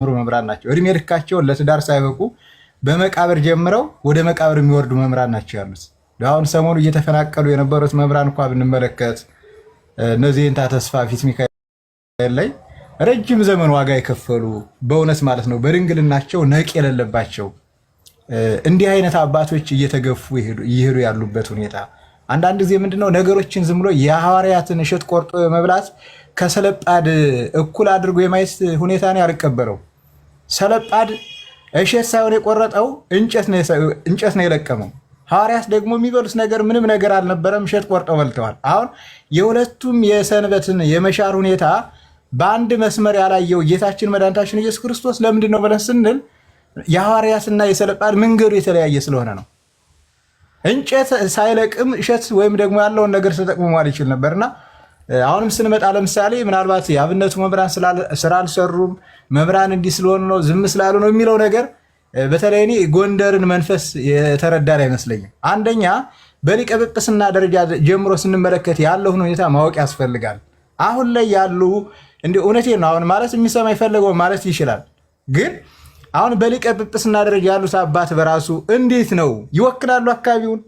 መምህራን ናቸው። እድሜ ልካቸውን ለትዳር ሳይበቁ በመቃብር ጀምረው ወደ መቃብር የሚወርዱ መምህራን ናቸው ያሉት። አሁን ሰሞኑ እየተፈናቀሉ የነበሩት መምህራን እንኳ ብንመለከት እነዚህ እንታ ተስፋ ፊት ሚካኤል ላይ ረጅም ዘመን ዋጋ የከፈሉ በእውነት ማለት ነው በድንግልናቸው ነቅ የሌለባቸው እንዲህ አይነት አባቶች እየተገፉ ይሄዱ ያሉበት ሁኔታ አንዳንድ ጊዜ ምንድነው ነገሮችን ዝም ብሎ የሐዋርያትን እሸት ቆርጦ መብላት ከሰለጳድ እኩል አድርጎ የማየት ሁኔታ ነው ያልቀበረው። ሰለጳድ እሸት ሳይሆን የቆረጠው እንጨት ነው የለቀመው። ሐዋርያት ደግሞ የሚበሉት ነገር ምንም ነገር አልነበረም፣ እሸት ቆርጠው በልተዋል። አሁን የሁለቱም የሰንበትን የመሻር ሁኔታ በአንድ መስመር ያላየው ጌታችን መድኃኒታችን ኢየሱስ ክርስቶስ ለምንድን ነው ብለን ስንል የሐዋርያትና የሰለጳድ መንገዱ የተለያየ ስለሆነ ነው። እንጨት ሳይለቅም እሸት ወይም ደግሞ ያለውን ነገር ተጠቅሞ ማለት ይችል ነበርና አሁንም ስንመጣ ለምሳሌ ምናልባት የአብነቱ መምህራን ስላልሰሩም መምህራን እንዲህ ስለሆኑ ነው ዝም ስላሉ ነው የሚለው ነገር በተለይ እኔ ጎንደርን መንፈስ የተረዳን አይመስለኝም። አንደኛ በሊቀ ጵጵስና ደረጃ ጀምሮ ስንመለከት ያለውን ሁኔታ ማወቅ ያስፈልጋል። አሁን ላይ ያሉ እንደ እውነቴን ነው አሁን ማለት የሚሰማ ይፈልገው ማለት ይችላል። ግን አሁን በሊቀ ጵጵስና ደረጃ ያሉት አባት በራሱ እንዴት ነው ይወክላሉ አካባቢውን?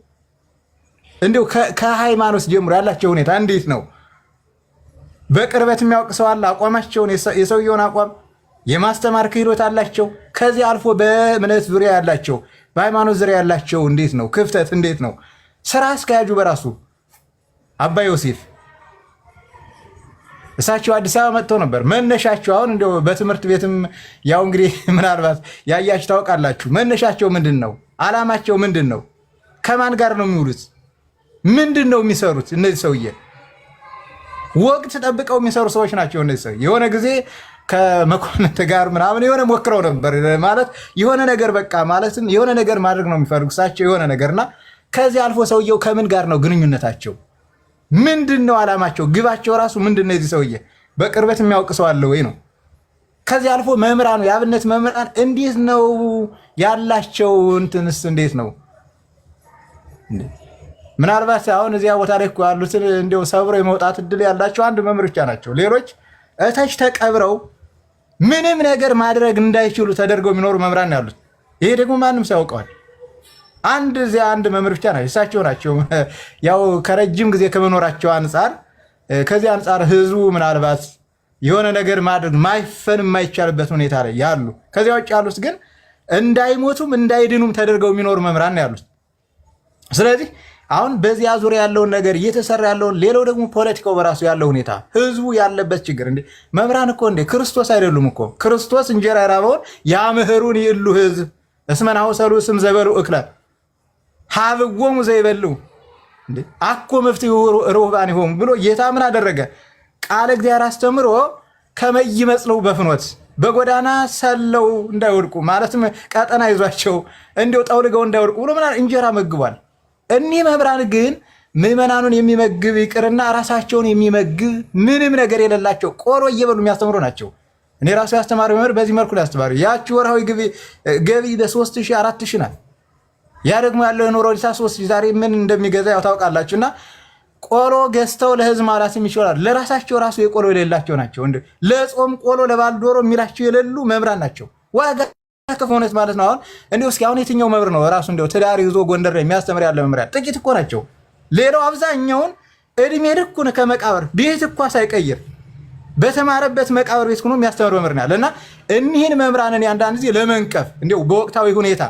እንዲሁ ከሃይማኖት ጀምሮ ያላቸው ሁኔታ እንዴት ነው? በቅርበት የሚያውቅ ሰው አለ? አቋማቸውን የሰውየውን አቋም የማስተማር ክህሎት አላቸው? ከዚህ አልፎ በእምነት ዙሪያ ያላቸው በሃይማኖት ዙሪያ ያላቸው እንዴት ነው ክፍተት? እንዴት ነው ስራ አስኪያጁ በራሱ አባ ዮሴፍ እሳቸው አዲስ አበባ መጥተው ነበር። መነሻቸው አሁን እንደው በትምህርት ቤትም ያው እንግዲህ ምናልባት ያያችሁ ታውቃላችሁ። መነሻቸው ምንድን ነው? ዓላማቸው ምንድን ነው? ከማን ጋር ነው የሚውሉት? ምንድን ነው የሚሰሩት? እነዚህ ሰውዬ ወቅት ጠብቀው የሚሰሩ ሰዎች ናቸው። እነዚህ ሰው የሆነ ጊዜ ከመኮንንት ጋር ምናምን የሆነ ሞክረው ነበር ማለት የሆነ ነገር በቃ ማለትም የሆነ ነገር ማድረግ ነው የሚፈልጉ እሳቸው የሆነ ነገርና ከዚህ አልፎ ሰውየው ከምን ጋር ነው ግንኙነታቸው? ምንድን ነው ዓላማቸው? ግባቸው ራሱ ምንድን ነው? የዚህ ሰውዬ በቅርበት የሚያውቅ ሰው አለ ወይ ነው? ከዚህ አልፎ መምህራኑ የአብነት መምህራን እንዴት ነው ያላቸው እንትንስ እንዴት ነው? ምናልባት አሁን እዚያ ቦታ ላይ ያሉትን እንደው ሰብረው የመውጣት እድል ያላቸው አንድ መምህር ብቻ ናቸው። ሌሎች እታች ተቀብረው ምንም ነገር ማድረግ እንዳይችሉ ተደርገው የሚኖሩ መምህራን ያሉት። ይሄ ደግሞ ማንም ሰው ያውቀዋል። አንድ መምህር ብቻ ናቸው፣ እሳቸው ናቸው። ያው ከረጅም ጊዜ ከመኖራቸው አንጻር ከዚህ አንጻር ህዝቡ ምናልባት የሆነ ነገር ማድረግ ማይፈን የማይቻልበት ሁኔታ ላይ ያሉ፣ ከዚያ ውጭ ያሉት ግን እንዳይሞቱም እንዳይድኑም ተደርገው የሚኖሩ መምህራን ያሉት። ስለዚህ አሁን በዚያ ዙሪያ ያለውን ነገር እየተሰራ ያለውን ሌላው ደግሞ ፖለቲካው በራሱ ያለው ሁኔታ ህዝቡ ያለበት ችግር እንዴ መምህራን እኮ እንዴ ክርስቶስ አይደሉም እኮ ክርስቶስ እንጀራ የራበውን ያምህሩን ይሉ ህዝብ እስመናሁ ሰሉስም ዘበሉ እክለ ሀብጎሙ ዘይበሉ እንዴ አኮ መፍትሄ ሩህባን ይሆን ብሎ ጌታ ምን አደረገ? ቃል እግዚአብሔር አስተምሮ ከመይመጽለው በፍኖት በጎዳና ሰለው እንዳይወድቁ ማለትም ቀጠና ይዟቸው እንዲው ጠውልገው እንዳይወድቁ ብሎ ምን እንጀራ መግቧል። እኒህ መምህራን ግን ምዕመናኑን የሚመግብ ይቅርና ራሳቸውን የሚመግብ ምንም ነገር የሌላቸው ቆሎ እየበሉ የሚያስተምሩ ናቸው። እኔ ራሱ ያስተማሪ መምህር በዚህ መልኩ ያስተማሩ ያቺ ወርሃዊ ገቢ በ3000 4000 ናት። ያ ደግሞ ያለው የኑሮ ዲሳ 3000 ዛሬ ምን እንደሚገዛ ያው ታውቃላችሁና ቆሎ ገዝተው ለህዝብ ማላትም ይችላል። ለራሳቸው ራሱ የቆሎ የሌላቸው ናቸው። እንዴ ለጾም ቆሎ ለባልዶሮ የሚላቸው የሌሉ መምህራን ናቸው። ዋጋ ከሆነስ ማለት ነው። አሁን እንደው እስኪ አሁን የትኛው መምህር ነው ራሱ እንደው ትዳር ይዞ ጎንደር ላይ የሚያስተምር ያለ መምህር? ጥቂት እኮ ናቸው። ሌላው አብዛኛውን እድሜ ልኩን ከመቃብር ቤት እኮ ሳይቀይር በተማረበት መቃብር ቤት ሆኖ የሚያስተምር መምህር ነው ያለና እኒህን መምህራንን አንዳንድ ጊዜ ለመንቀፍ እንደው በወቅታዊ ሁኔታ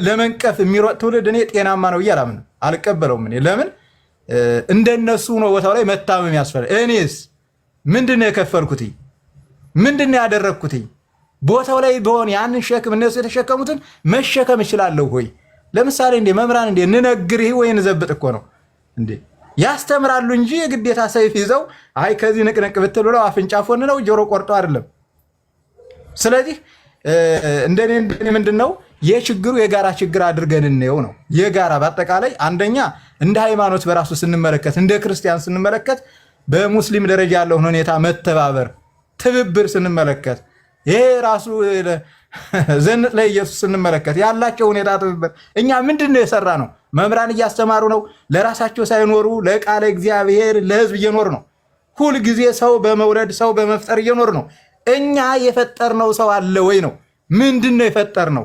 ለመንቀፍ የሚሮጥ ትውልድ እኔ ጤናማ ነው እያላምን አልቀበለውም። እኔ ለምን እንደነሱ ነው ቦታው ላይ መታመም ያስፈልግ? እኔስ ምንድነው የከፈልኩት? ምንድነው ያደረግኩት? ቦታው ላይ በሆነ ያንን ሸክም እነሱ የተሸከሙትን መሸከም እችላለሁ ሆይ? ለምሳሌ እንደ መምህራን እንደ እንነግርህ ወይ እንዘብጥ እኮ ነው እንዴ ያስተምራሉ እንጂ የግዴታ ሰይፍ ይዘው አይ ከዚህ ንቅንቅ ብትል ብለው አፍንጫ ፎን ነው ጆሮ ቆርጦ አይደለም። ስለዚህ እንደኔ ምንድነው የችግሩ የጋራ ችግር አድርገን እንየው ነው። የጋራ በአጠቃላይ አንደኛ እንደ ሃይማኖት በራሱ ስንመለከት እንደ ክርስቲያን ስንመለከት በሙስሊም ደረጃ ያለውን ሁኔታ መተባበር ትብብር ስንመለከት ይሄ ራሱ ዘንጥ ላይ ኢየሱስ ስንመለከት ያላቸው ሁኔታ ትብብር እኛ ምንድነው የሰራ ነው? መምህራን እያስተማሩ ነው። ለራሳቸው ሳይኖሩ ለቃለ እግዚአብሔር ለህዝብ እየኖሩ ነው። ሁል ጊዜ ሰው በመውለድ ሰው በመፍጠር እየኖሩ ነው። እኛ የፈጠርነው ሰው አለ ወይ ነው? ምንድነው የፈጠርነው?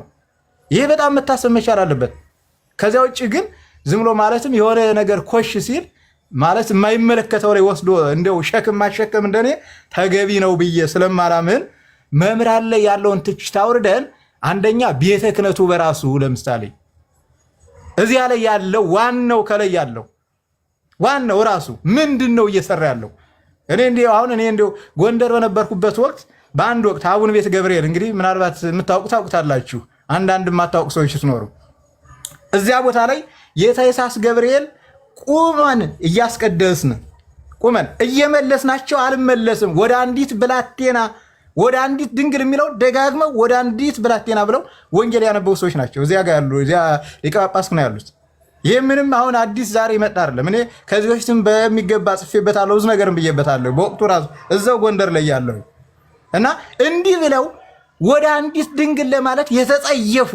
ይሄ በጣም መታሰብ መቻል አለበት። ከዚያ ውጭ ግን ዝም ብሎ ማለትም የሆነ ነገር ኮሽ ሲል ማለት የማይመለከተው ላይ ወስዶ እንደው ሸክም ማሸከም እንደኔ ተገቢ ነው ብዬ ስለማላምን መምህራን ላይ ያለውን ትችት አውርደን አንደኛ ቤተ ክህነቱ በራሱ ለምሳሌ እዚያ ላይ ያለው ዋናው ከላይ ያለው ዋናው ራሱ ምንድነው እየሰራ ያለው? እኔ እንደው ጎንደር በነበርኩበት ወቅት በአንድ ወቅት አቡነ ቤተ ገብርኤል እንግዲህ ምናልባት ታውቁታላችሁ፣ አንዳንድ የማታውቁ ሰዎች ሲኖሩ እዚያ ቦታ ላይ የታይሳስ ገብርኤል ቁመን እያስቀደስን ቁመን እየመለስናቸው አልመለስም ወደ አንዲት ብላቴና ወደ አንዲት ድንግል የሚለው ደጋግመው ወደ አንዲት ብላቴና ብለው ወንጌል ያነበቡ ሰዎች ናቸው። እዚያ ጋር ያሉ እዚያ ሊቀ ጳጳስ ነው ያሉት። ይሄ ምንም አሁን አዲስ ዛሬ ይመጣ አይደለም። እኔ ከዚህ በፊትም በሚገባ ጽፌበታለሁ፣ ብዙ ነገርም ብዬበታለሁ። በወቅቱ ራሱ እዛው ጎንደር ላይ ያለው እና እንዲህ ብለው ወደ አንዲት ድንግል ለማለት የተጸየፉ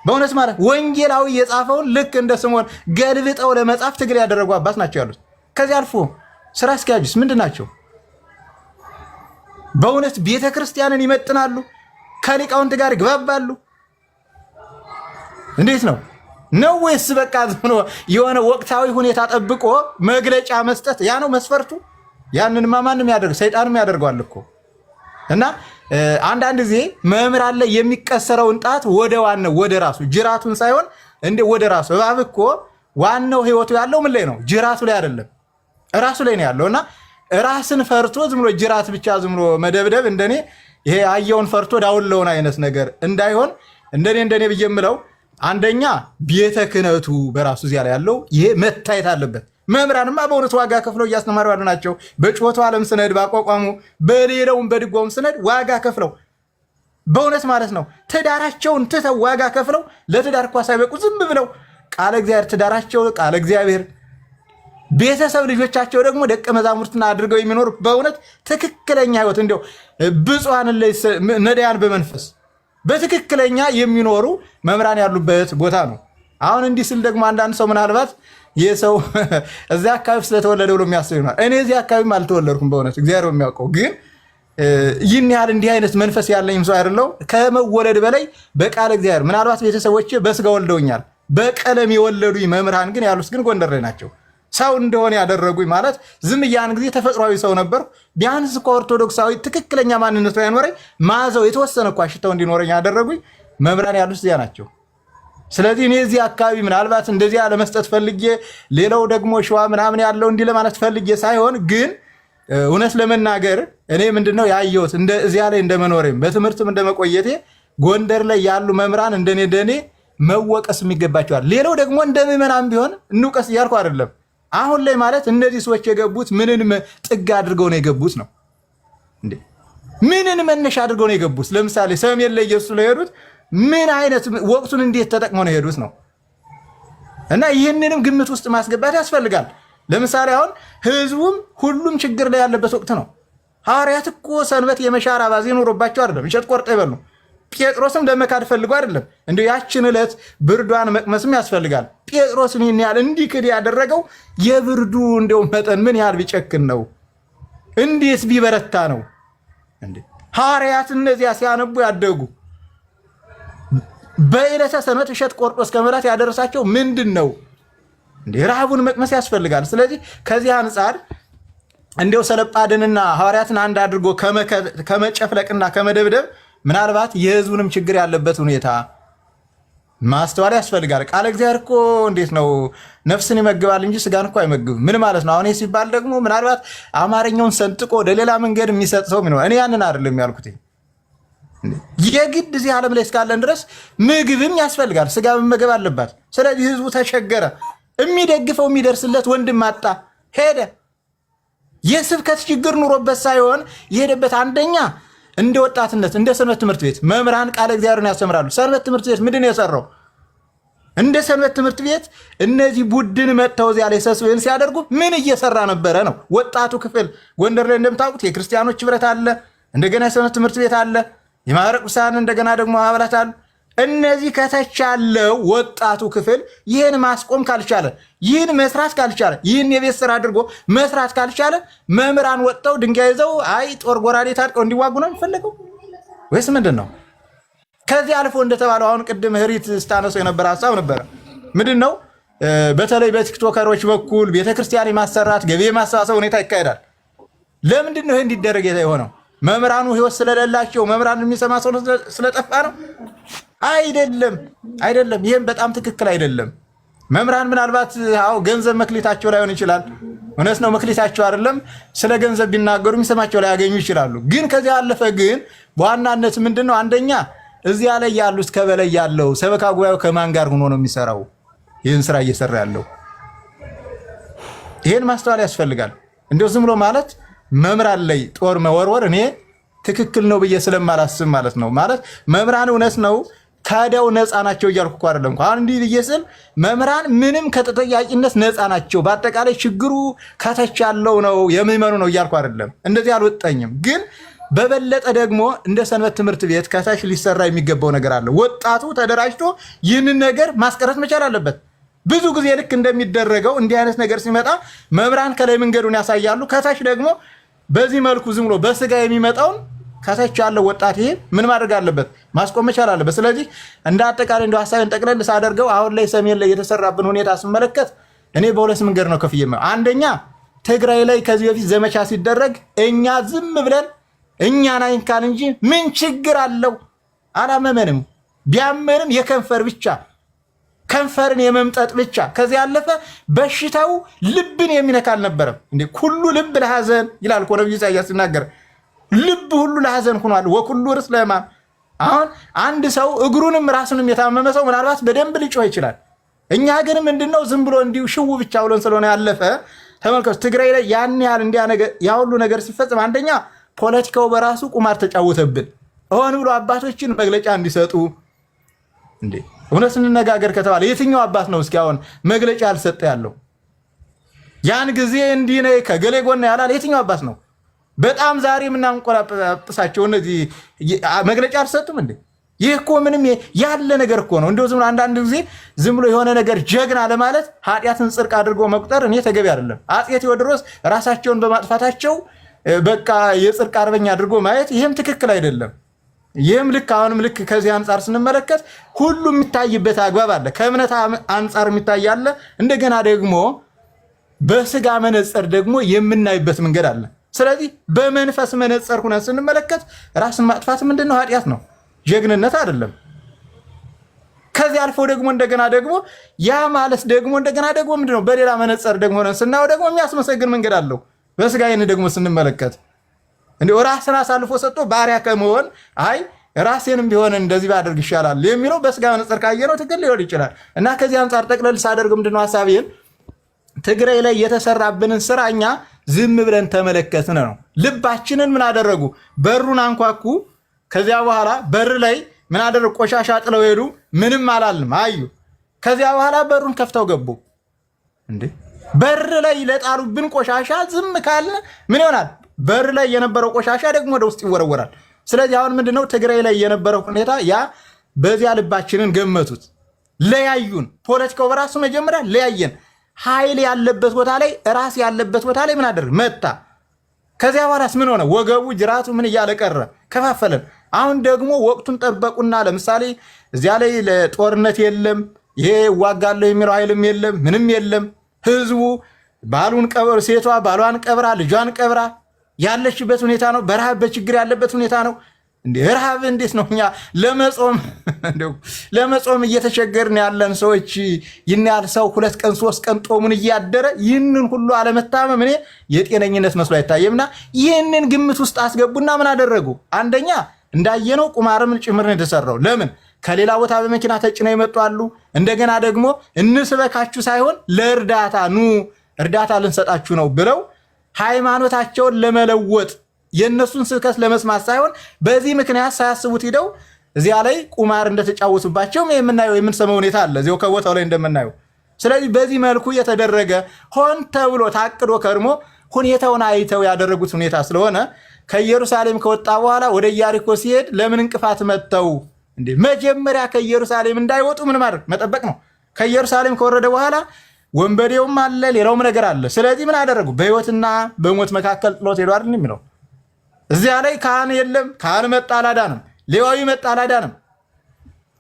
በእውነት ማለት ወንጌላዊ የጻፈውን ልክ እንደ ስምዖን ገልብጠው ለመጻፍ ትግል ያደረጉ አባት ናቸው ያሉት። ከዚህ አልፎ ስራ አስኪያጅስ ምንድን ናቸው? በእውነት ቤተ ክርስቲያንን ይመጥናሉ? ከሊቃውንት ጋር ይግባባሉ? እንዴት ነው ነው? ወይስ በቃ የሆነ ወቅታዊ ሁኔታ ጠብቆ መግለጫ መስጠት ያ ነው መስፈርቱ? ያንንማ ማንም ያደርግ ሰይጣንም ያደርገዋል እኮ። እና አንዳንድ ጊዜ መምህራን ላይ የሚቀሰረውን ጣት ወደ ዋናው ወደ ራሱ ጅራቱን ሳይሆን እንደ ወደ ራሱ እባብ እኮ ዋናው ህይወቱ ያለው ምን ላይ ነው? ጅራቱ ላይ አይደለም፣ ራሱ ላይ ነው ያለው። እና ራስን ፈርቶ ዝም ብሎ ጅራት ብቻ ዝም ብሎ መደብደብ እንደኔ ይሄ አየውን ፈርቶ ዳውለውን አይነት ነገር እንዳይሆን እንደኔ ብዬ የምለው አንደኛ ቤተ ክህነቱ በራሱ እዚያ ላይ ያለው ይሄ መታየት አለበት። መምህራንማ በእውነት ዋጋ ከፍለው እያስተማሩ ያሉ ናቸው። በጩኸቱ ዓለም ስነድ ባቋቋሙ በሌላውም በድጓውም ስነድ ዋጋ ከፍለው በእውነት ማለት ነው ትዳራቸውን ትተው ዋጋ ከፍለው ለትዳር እኳ ሳይበቁ ዝም ብለው ቃለ እግዚአብሔር ትዳራቸው ቃለ እግዚአብሔር ቤተሰብ ልጆቻቸው ደግሞ ደቀ መዛሙርትና አድርገው የሚኖሩ በእውነት ትክክለኛ ህይወት እንደው ብፁዓን ነዳያን በመንፈስ በትክክለኛ የሚኖሩ መምህራን ያሉበት ቦታ ነው። አሁን እንዲህ ስል ደግሞ አንዳንድ ሰው ምናልባት ይህ ሰው እዚያ አካባቢ ስለተወለደ ብሎ የሚያስብ ይሆናል። እኔ እዚህ አካባቢም አልተወለድኩም በእውነት እግዚአብሔር የሚያውቀው። ግን ይህን ያህል እንዲህ አይነት መንፈስ ያለኝም ሰው አይደለው። ከመወለድ በላይ በቃለ እግዚአብሔር ምናልባት ቤተሰቦቼ በስጋ ወልደውኛል፣ በቀለም የወለዱኝ መምህራን ግን ያሉት ግን ጎንደር ላይ ናቸው። ሰው እንደሆነ ያደረጉኝ ማለት ዝም ያን ጊዜ ተፈጥሯዊ ሰው ነበር። ቢያንስ እኮ ኦርቶዶክሳዊ ትክክለኛ ማንነቱ ያኖረኝ ማዘው የተወሰነ እኮ ሽተው እንዲኖረኝ ያደረጉኝ መምህራን ያሉት እዚያ ናቸው። ስለዚህ እኔ እዚህ አካባቢ ምናልባት እንደዚያ ለመስጠት ፈልጌ ሌላው ደግሞ ሸዋ ምናምን ያለው እንዲህ ለማለት ፈልጌ ሳይሆን ግን እውነት ለመናገር እኔ ምንድነው ያየሁት እዚያ ላይ እንደመኖሬም በትምህርትም እንደመቆየቴ ጎንደር ላይ ያሉ መምህራን እንደኔ መወቀስ የሚገባቸዋል። ሌላው ደግሞ እንደምዕመናን ቢሆን እንውቀስ እያልኩ አይደለም። አሁን ላይ ማለት እነዚህ ሰዎች የገቡት ምንን ጥግ አድርገው ነው የገቡት ነው እንዴ? ምንን መነሻ አድርገው ነው የገቡት? ለምሳሌ ሰሜን ላይ ኢየሱስ ላይ ሄዱት ምን አይነት ወቅቱን እንዴት ተጠቅመው ነው የሄዱት ነው። እና ይህንንም ግምት ውስጥ ማስገባት ያስፈልጋል። ለምሳሌ አሁን ህዝቡም ሁሉም ችግር ላይ ያለበት ወቅት ነው። ሐዋርያት እኮ ሰንበት የመሻር አባዜ ኖሮባቸው አይደለም፣ እሸት ቆርጠው ይበሉ። ጴጥሮስም ለመካድ ፈልጎ አይደለም፣ እንዲሁ ያችን ዕለት ብርዷን መቅመስም ያስፈልጋል። ጴጥሮስን ይህን ያህል እንዲክድ ያደረገው የብርዱ እንደው መጠን ምን ያህል ቢጨክን ነው? እንዴት ቢበረታ ነው እንዴ? ሐዋርያት እነዚያ ሲያነቡ ያደጉ በዕለተ ሰንበት እሸት ቆርጦ እስከ መብላት ያደረሳቸው ምንድን ነው እንዴ? ረሃቡን መቅመስ ያስፈልጋል። ስለዚህ ከዚህ አንጻር እንደው ሰለጳድንና ሐዋርያትን አንድ አድርጎ ከመጨፍለቅና ከመደብደብ ምናልባት የህዝቡንም ችግር ያለበት ሁኔታ ማስተዋል ያስፈልጋል። ቃለ እግዚአብሔር እኮ እንዴት ነው ነፍስን ይመግባል እንጂ ስጋን እኮ አይመግብም። ምን ማለት ነው? አሁን ይህ ሲባል ደግሞ ምናልባት አማርኛውን ሰንጥቆ ወደ ሌላ መንገድ የሚሰጥ ሰው ነው። እኔ ያንን አይደለም ያልኩት። የግድ እዚህ ዓለም ላይ እስካለን ድረስ ምግብም ያስፈልጋል፣ ስጋ መመገብ አለባት። ስለዚህ ህዝቡ ተቸገረ፣ የሚደግፈው የሚደርስለት ወንድም አጣ፣ ሄደ። የስብከት ችግር ኑሮበት ሳይሆን የሄደበት አንደኛ እንደ ወጣትነት እንደ ሰንበት ትምህርት ቤት መምህራን ቃለ እግዚአብሔርን ያስተምራሉ። ሰንበት ትምህርት ቤት ምንድን ነው የሰራው? እንደ ሰንበት ትምህርት ቤት እነዚህ ቡድን መጥተው እዚያ ላይ ሰብስበን ሲያደርጉ ምን እየሰራ ነበረ ነው። ወጣቱ ክፍል ጎንደር ላይ እንደምታውቁት የክርስቲያኖች ህብረት አለ፣ እንደገና የሰንበት ትምህርት ቤት አለ፣ የማህበረ ቅዱሳን እንደገና ደግሞ አባላት አሉ። እነዚህ ከተቻለው ወጣቱ ክፍል ይህን ማስቆም ካልቻለ፣ ይህን መስራት ካልቻለ፣ ይህን የቤት ስራ አድርጎ መስራት ካልቻለ መምህራን ወጥተው ድንጋይ ይዘው አይ ጦር ጎራዴ ታጥቀው እንዲዋጉ ነው የሚፈልገው ወይስ ምንድን ነው? ከዚህ አልፎ እንደተባለው አሁን ቅድም ህሪት ስታነሱ የነበረ ሀሳብ ነበረ። ምንድን ነው በተለይ በቲክቶከሮች በኩል ቤተክርስቲያን የማሰራት ገቢ የማሰባሰብ ሁኔታ ይካሄዳል። ለምንድን ነው ይሄ እንዲደረግ የሆነው? መምህራኑ ህይወት ስለሌላቸው መምህራን የሚሰማ ሰው ስለጠፋ ነው? አይደለም። ይህም በጣም ትክክል አይደለም። መምህራን ምናልባት አዎ ገንዘብ መክሊታቸው ላይሆን ይችላል። እውነት ነው፣ መክሊታቸው አይደለም። ስለ ገንዘብ ቢናገሩ የሚሰማቸው ላይ ያገኙ ይችላሉ። ግን ከዚህ አለፈ ግን በዋናነት ምንድነው አንደኛ እዚያ ላይ ያሉት ከበላይ ያለው ሰበካ ጉባኤው ከማን ጋር ሆኖ ነው የሚሰራው ይህን ስራ እየሰራ ያለው? ይሄን ማስተዋል ያስፈልጋል። እንደው ዝም ብሎ ማለት መምህራን ላይ ጦር መወርወር እኔ ትክክል ነው ብዬ ስለማላስብ ማለት ነው። ማለት መምህራን እውነት ነው ከዳው ነፃ ናቸው እያልኩ እኮ አይደለም። አሁን እንዲህ ብዬ ስል መምህራን ምንም ከተጠያቂነት ነፃ ናቸው፣ በአጠቃላይ ችግሩ ከታች ያለው ነው የሚመኑ ነው እያልኩ አይደለም። እንደዚህ አልወጣኝም። ግን በበለጠ ደግሞ እንደ ሰንበት ትምህርት ቤት ከታች ሊሰራ የሚገባው ነገር አለ። ወጣቱ ተደራጅቶ ይህንን ነገር ማስቀረት መቻል አለበት። ብዙ ጊዜ ልክ እንደሚደረገው እንዲህ አይነት ነገር ሲመጣ መምህራን ከላይ መንገዱን ያሳያሉ፣ ከታች ደግሞ በዚህ መልኩ ዝም ብሎ በስጋ የሚመጣውን ከታች ያለው ወጣት ይሄ ምን ማድረግ አለበት? ማስቆም መቻል አለበት። ስለዚህ እንደ አጠቃላይ እንደው ሐሳብን ጠቅለል ሳደርገው አሁን ላይ ሰሜን ላይ የተሰራብን ሁኔታ ስመለከት እኔ በሁለት መንገድ ነው ከፍዬ ነው። አንደኛ ትግራይ ላይ ከዚህ በፊት ዘመቻ ሲደረግ እኛ ዝም ብለን እኛን አይንካን እንጂ ምን ችግር አለው አላመመንም። ቢያመንም የከንፈር ብቻ ከንፈርን የመምጠጥ ብቻ። ከዚህ ያለፈ በሽታው ልብን የሚነካ አልነበረም። እንዴ ኩሉ ልብ ለሐዘን ይላል እኮ ነብዩ ኢሳይያስ ሲናገር፣ ልብ ሁሉ ለሐዘን ሆኗል። ወኩሉ ርስ ለሕማም። አሁን አንድ ሰው እግሩንም ራሱንም የታመመ ሰው ምናልባት በደንብ ሊጮህ ይችላል። እኛ ግን ምንድነው ዝም ብሎ እንዲሁ ሽው ብቻ ብሎን ስለሆነ ያለፈ። ተመልከቱ ትግራይ ላይ ያን ያህል እንዲያ ነገር ያ ሁሉ ነገር ሲፈጽም አንደኛ ፖለቲካው በራሱ ቁማር ተጫወተብን። ሆን ብሎ አባቶችን መግለጫ እንዲሰጡ እንዴ እውነት እንነጋገር ከተባለ የትኛው አባት ነው እስኪ አሁን መግለጫ ያልሰጠ ያለው? ያን ጊዜ እንዲህ ነው ከገሌ ጎን ያላል የትኛው አባት ነው? በጣም ዛሬ የምናንቆላጵሳቸው እነዚህ መግለጫ አልሰጡም እንዴ? ይህ እኮ ምንም ያለ ነገር እኮ ነው። እንደው ዝም ብሎ አንዳንድ ጊዜ ዝም ብሎ የሆነ ነገር ጀግና ለማለት ኃጢአትን ጽድቅ አድርጎ መቁጠር እኔ ተገቢ አይደለም። አፄ ቴዎድሮስ ራሳቸውን በማጥፋታቸው በቃ የጽድቅ አርበኛ አድርጎ ማየት ይህም ትክክል አይደለም። ይህም ልክ አሁንም ልክ ከዚህ አንጻር ስንመለከት ሁሉም የሚታይበት አግባብ አለ። ከእምነት አንጻር የሚታይ አለ። እንደገና ደግሞ በስጋ መነጽር ደግሞ የምናይበት መንገድ አለ። ስለዚህ በመንፈስ መነጽር ሆነን ስንመለከት ራስን ማጥፋት ምንድነው? ኃጢአት ነው፣ ጀግንነት አይደለም። ከዚህ አልፎ ደግሞ እንደገና ደግሞ ያ ማለት ደግሞ እንደገና ደግሞ ምንድነው? በሌላ መነጽር ደግሞ ሆነን ስናየው ደግሞ የሚያስመሰግን መንገድ አለው። በስጋ ይህን ደግሞ ስንመለከት እንዲሁ ራስን አሳልፎ ሰጥቶ ባሪያ ከመሆን አይ ራሴንም ቢሆን እንደዚህ ባደርግ ይሻላል የሚለው በስጋ መነጽር ካየነው ትክክል ሊሆን ይችላል። እና ከዚህ አንጻር ጠቅለል ሳደርግ ምንድነው ሐሳቤን ትግራይ ላይ የተሰራብንን ስራ እኛ ዝም ብለን ተመለከትን ነው። ልባችንን ምን አደረጉ? በሩን አንኳኩ። ከዚያ በኋላ በር ላይ ምን አደረጉ? ቆሻሻ ጥለው ሄዱ። ምንም አላልንም፣ አዩ። ከዚያ በኋላ በሩን ከፍተው ገቡ። እንዴ በር ላይ ለጣሉብን ቆሻሻ ዝም ካልን ምን ይሆናል? በር ላይ የነበረው ቆሻሻ ደግሞ ወደ ውስጥ ይወረወራል። ስለዚህ አሁን ምንድነው ትግራይ ላይ የነበረው ሁኔታ ያ በዚያ ልባችንን ገመቱት፣ ለያዩን። ፖለቲካው በራሱ መጀመሪያ ለያየን። ኃይል ያለበት ቦታ ላይ ራስ ያለበት ቦታ ላይ ምን አደረግ? መታ። ከዚያ በኋላስ ምን ሆነ? ወገቡ ጅራቱ ምን እያለ ቀረ? ከፋፈለን። አሁን ደግሞ ወቅቱን ጠበቁና ለምሳሌ እዚያ ላይ ለጦርነት የለም፣ ይሄ ዋጋለሁ የሚለው ኃይልም የለም፣ ምንም የለም። ህዝቡ ባሉን ቀብር፣ ሴቷ ባሏን ቀብራ፣ ልጇን ቀብራ ያለችበት ሁኔታ ነው። በረሃብ በችግር ያለበት ሁኔታ ነው። እንዴ ረሃብ እንዴት ነው? እኛ ለመጾም እየተቸገርን ያለን ሰዎች ይህን ያህል ሰው 2 ቀን 3 ቀን ጦሙን እያደረ ይህንን ሁሉ አለመታመም እኔ የጤነኝነት መስሎ አይታየምና ይህንን ግምት ውስጥ አስገቡና ምን አደረጉ? አንደኛ እንዳየነው ቁማርም ጭምር ነው የተሰራው። ለምን ከሌላ ቦታ በመኪና ተጭነው ይመጡ አሉ። እንደገና ደግሞ እንስበካችሁ ሳይሆን ለእርዳታ ኑ እርዳታ ልንሰጣችሁ ነው ብለው ሃይማኖታቸውን ለመለወጥ የነሱን ስብከት ለመስማት ሳይሆን በዚህ ምክንያት ሳያስቡት ሂደው እዚያ ላይ ቁማር እንደተጫወቱባቸው የምናየው የምንሰማው ሁኔታ አለ እዚያው ከቦታው ላይ እንደምናየው። ስለዚህ በዚህ መልኩ የተደረገ ሆን ተብሎ ታቅዶ ከርሞ ሁኔታውን አይተው ያደረጉት ሁኔታ ስለሆነ ከኢየሩሳሌም ከወጣ በኋላ ወደ ኢያሪኮ ሲሄድ ለምን እንቅፋት መተው እንዴ መጀመሪያ ከኢየሩሳሌም እንዳይወጡ ምን ማድረግ መጠበቅ ነው። ከኢየሩሳሌም ከወረደ በኋላ ወንበዴውም አለ ሌላውም ነገር አለ። ስለዚህ ምን አደረጉ? በህይወትና በሞት መካከል ጥሎት ሄዱ አይደል የሚለው። እዚያ ላይ ካህን የለም። ካህን መጣ አላዳንም። ሌዋዊ መጣ አላዳንም።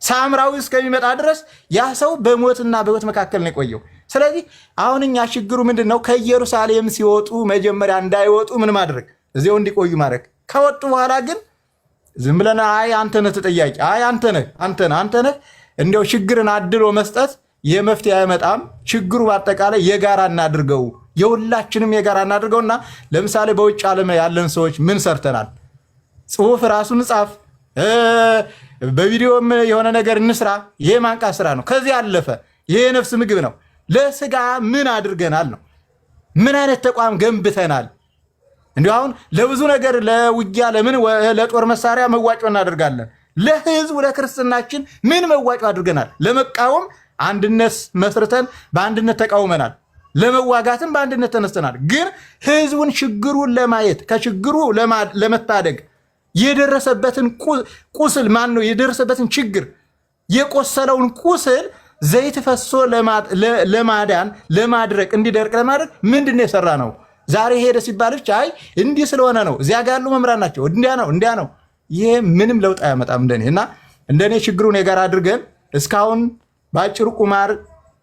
ሳምራዊ እስከሚመጣ ድረስ ያ ሰው በሞትና በህይወት መካከል ነው የቆየው። ስለዚህ አሁን እኛ ችግሩ ምንድን ነው? ከኢየሩሳሌም ሲወጡ መጀመሪያ እንዳይወጡ ምን ማድረግ? እዚያው እንዲቆዩ ማድረግ። ከወጡ በኋላ ግን ዝም ብለን አይ አንተ ነህ ተጠያቂ፣ አይ አንተ ነህ እንዲያው ችግርን አድሎ መስጠት የመፍትሄ አይመጣም። ችግሩ በአጠቃላይ የጋራ እናድርገው፣ የሁላችንም የጋራ እናድርገውና ለምሳሌ በውጭ ዓለም ያለን ሰዎች ምን ሰርተናል? ጽሁፍ ራሱን ጻፍ፣ በቪዲዮም የሆነ ነገር እንስራ። ይሄ ማንቃት ስራ ነው። ከዚህ ያለፈ ይሄ የነፍስ ምግብ ነው። ለስጋ ምን አድርገናል ነው? ምን አይነት ተቋም ገንብተናል? እንዲሁ አሁን ለብዙ ነገር ለውጊያ ለምን ለጦር መሳሪያ መዋጮ እናደርጋለን። ለህዝቡ ለክርስትናችን ምን መዋጮ አድርገናል? ለመቃወም አንድነት መስርተን በአንድነት ተቃውመናል። ለመዋጋትም በአንድነት ተነስተናል። ግን ህዝቡን ችግሩን ለማየት ከችግሩ ለመታደግ የደረሰበትን ቁስል ማን ነው የደረሰበትን ችግር የቆሰለውን ቁስል ዘይት ፈሶ ለማዳን ለማድረቅ እንዲደርቅ ለማድረግ ምንድን ነው የሰራ ነው? ዛሬ ሄደ ሲባል ብቻ አይ እንዲህ ስለሆነ ነው እዚያ ጋር ያሉ መምህራን ናቸው እንዲያ ነው። ይሄ ምንም ለውጥ አያመጣም እንደኔ ችግሩን የጋራ አድርገን እስካሁን በአጭሩ ቁማር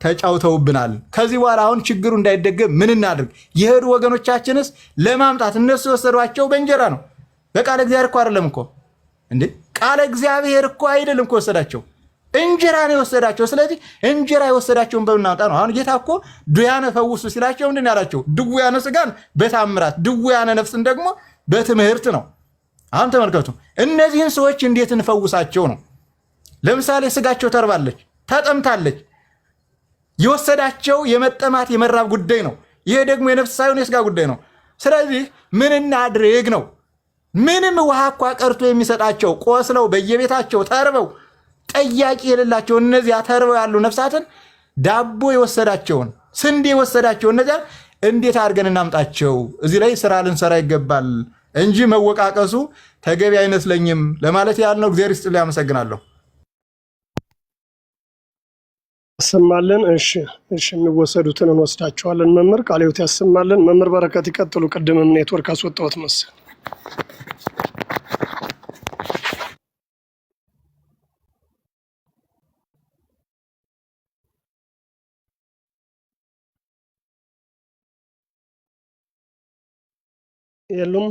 ተጫውተውብናል። ከዚህ በኋላ አሁን ችግሩ እንዳይደገም ምን እናድርግ? የሄዱ ወገኖቻችንስ ለማምጣት እነሱ የወሰዷቸው በእንጀራ ነው። በቃለ እግዚአብሔር እኮ አይደለም እኮ እንዴ! ቃለ እግዚአብሔር እኮ አይደለም እኮ ወሰዳቸው፣ እንጀራ ነው የወሰዳቸው። ስለዚህ እንጀራ የወሰዳቸውን በምናምጣ ነው። አሁን ጌታ እኮ ድውያነ ፈውሱ ሲላቸው ምንድን ያላቸው? ድውያነ ስጋን በታምራት ድውያነ ነፍስን ደግሞ በትምህርት ነው። አሁን ተመልከቱ፣ እነዚህን ሰዎች እንዴት እንፈውሳቸው ነው? ለምሳሌ ስጋቸው ተርባለች፣ ተጠምታለች። የወሰዳቸው የመጠማት የመራብ ጉዳይ ነው። ይሄ ደግሞ የነፍስ ሳይሆን የስጋ ጉዳይ ነው። ስለዚህ ምን እናድርግ ነው? ምንም ውሃ እኳ ቀርቶ የሚሰጣቸው ቆስለው በየቤታቸው ተርበው ጠያቂ የሌላቸው እነዚያ ተርበው ያሉ ነፍሳትን ዳቦ የወሰዳቸውን ስንዴ የወሰዳቸው እነዚያን እንዴት አድርገን እናምጣቸው? እዚህ ላይ ስራ ልንሰራ ይገባል እንጂ መወቃቀሱ ተገቢ አይመስለኝም ለማለት ያህል ነው። እግዚአብሔር ይስጥልኝ። አመሰግናለሁ። ያሰማልን። እሺ የሚወሰዱትን እንወስዳቸዋለን። መምህር ቃለ ሕይወት ያሰማልን። መምህር በረከት ይቀጥሉ። ቅድምም ኔትወርክ አስወጣሁት መሰል። የሉም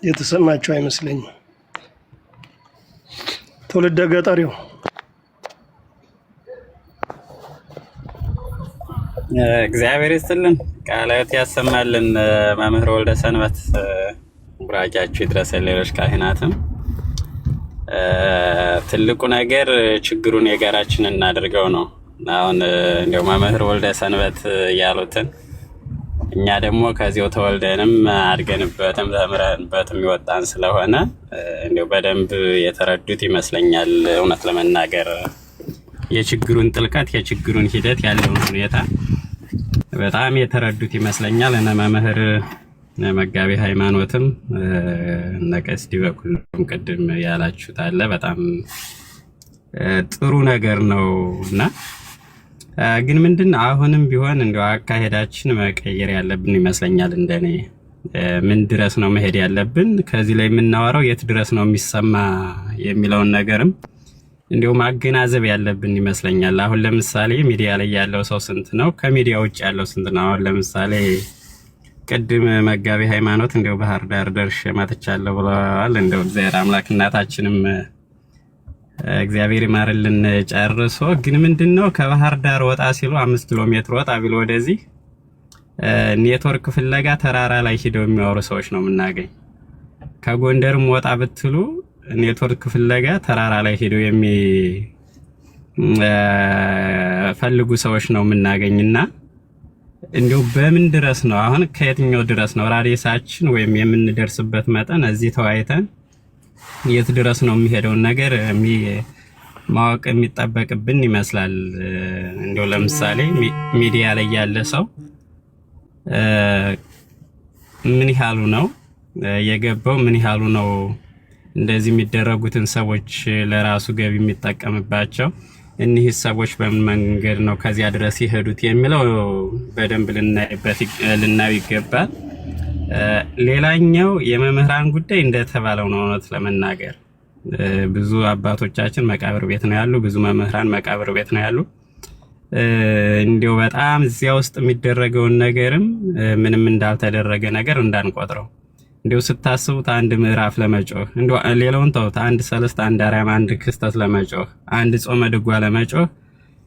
የተሰማቸው አይመስለኝም። ትውልደ ገጠሪው እግዚአብሔር ይስጥልን፣ ቃለ ሕይወት ያሰማልን። መምህር ወልደ ሰንበት ቡራኪያችሁ ይድረስ። ሌሎች ካህናትም ትልቁ ነገር ችግሩን የጋራችን እናድርገው ነው። አሁን እንደው መምህር ወልደ ሰንበት ያሉትን እኛ ደግሞ ከዚያው ተወልደንም አድገንበትም ተምረንበትም ይወጣን ስለሆነ እንደው በደንብ የተረዱት ይመስለኛል። እውነት ለመናገር የችግሩን ጥልቀት የችግሩን ሂደት ያለውን ሁኔታ በጣም የተረዱት ይመስለኛል። እነ መምህር መጋቢ ሃይማኖትም ነቀስዲ በኩልም ቅድም ያላችሁት አለ። በጣም ጥሩ ነገር ነውና ግን ምንድን አሁንም ቢሆን እንደው አካሄዳችን መቀየር ያለብን ይመስለኛል። እንደኔ ምን ድረስ ነው መሄድ ያለብን? ከዚህ ላይ የምናወራው የት ድረስ ነው የሚሰማ የሚለውን ነገርም እንዲሁ ማገናዘብ ያለብን ይመስለኛል። አሁን ለምሳሌ ሚዲያ ላይ ያለው ሰው ስንት ነው? ከሚዲያ ውጭ ያለው ስንት ነው? አሁን ለምሳሌ ቅድም መጋቢ ሃይማኖት እንደው ባህር ዳር ደርሼ መጥቻለሁ ብለዋል። እንደው እግዚአብሔር አምላክ እናታችንም እግዚአብሔር ይማርልን ጨርሶ። ግን ምንድነው ከባህር ዳር ወጣ ሲሉ 5 ኪሎ ሜትር ወጣ ቢሉ ወደዚህ ኔትወርክ ፍለጋ ተራራ ላይ ሄደው የሚያወሩ ሰዎች ነው የምናገኝ። ከጎንደርም ወጣ ብትሉ ኔትወርክ ፍለጋ ተራራ ላይ ሄደው የሚፈልጉ ሰዎች ነው የምናገኝና እንደው በምን ድረስ ነው አሁን ከየትኛው ድረስ ነው ራዲየሳችን ወይም የምንደርስበት መጠን እዚህ ተዋይተን የት ድረስ ነው የሚሄደው ነገር ማወቅ የሚጠበቅብን ይመስላል። እንደው ለምሳሌ ሚዲያ ላይ ያለ ሰው ምን ያህሉ ነው የገባው? ምን ያህሉ ነው እንደዚህ የሚደረጉትን ሰዎች ለራሱ ገቢ የሚጠቀምባቸው? እኒህ ሰዎች በምን መንገድ ነው ከዚያ ድረስ ይሄዱት የሚለው በደንብ ልናየው ይገባል። ሌላኛው የመምህራን ጉዳይ እንደተባለው ነው። እውነት ለመናገር ብዙ አባቶቻችን መቃብር ቤት ነው ያሉ፣ ብዙ መምህራን መቃብር ቤት ነው ያሉ። እንዲያው በጣም እዚያ ውስጥ የሚደረገውን ነገርም ምንም እንዳልተደረገ ነገር እንዳንቆጥረው። እንዲያው ስታስቡት አንድ ምዕራፍ ለመጮህ እንዲያው ሌላውን ተውት፣ አንድ ሰለስት፣ አንድ አርያም፣ አንድ ክስተት ለመጮህ፣ አንድ ጾመ ድጓ ለመጮህ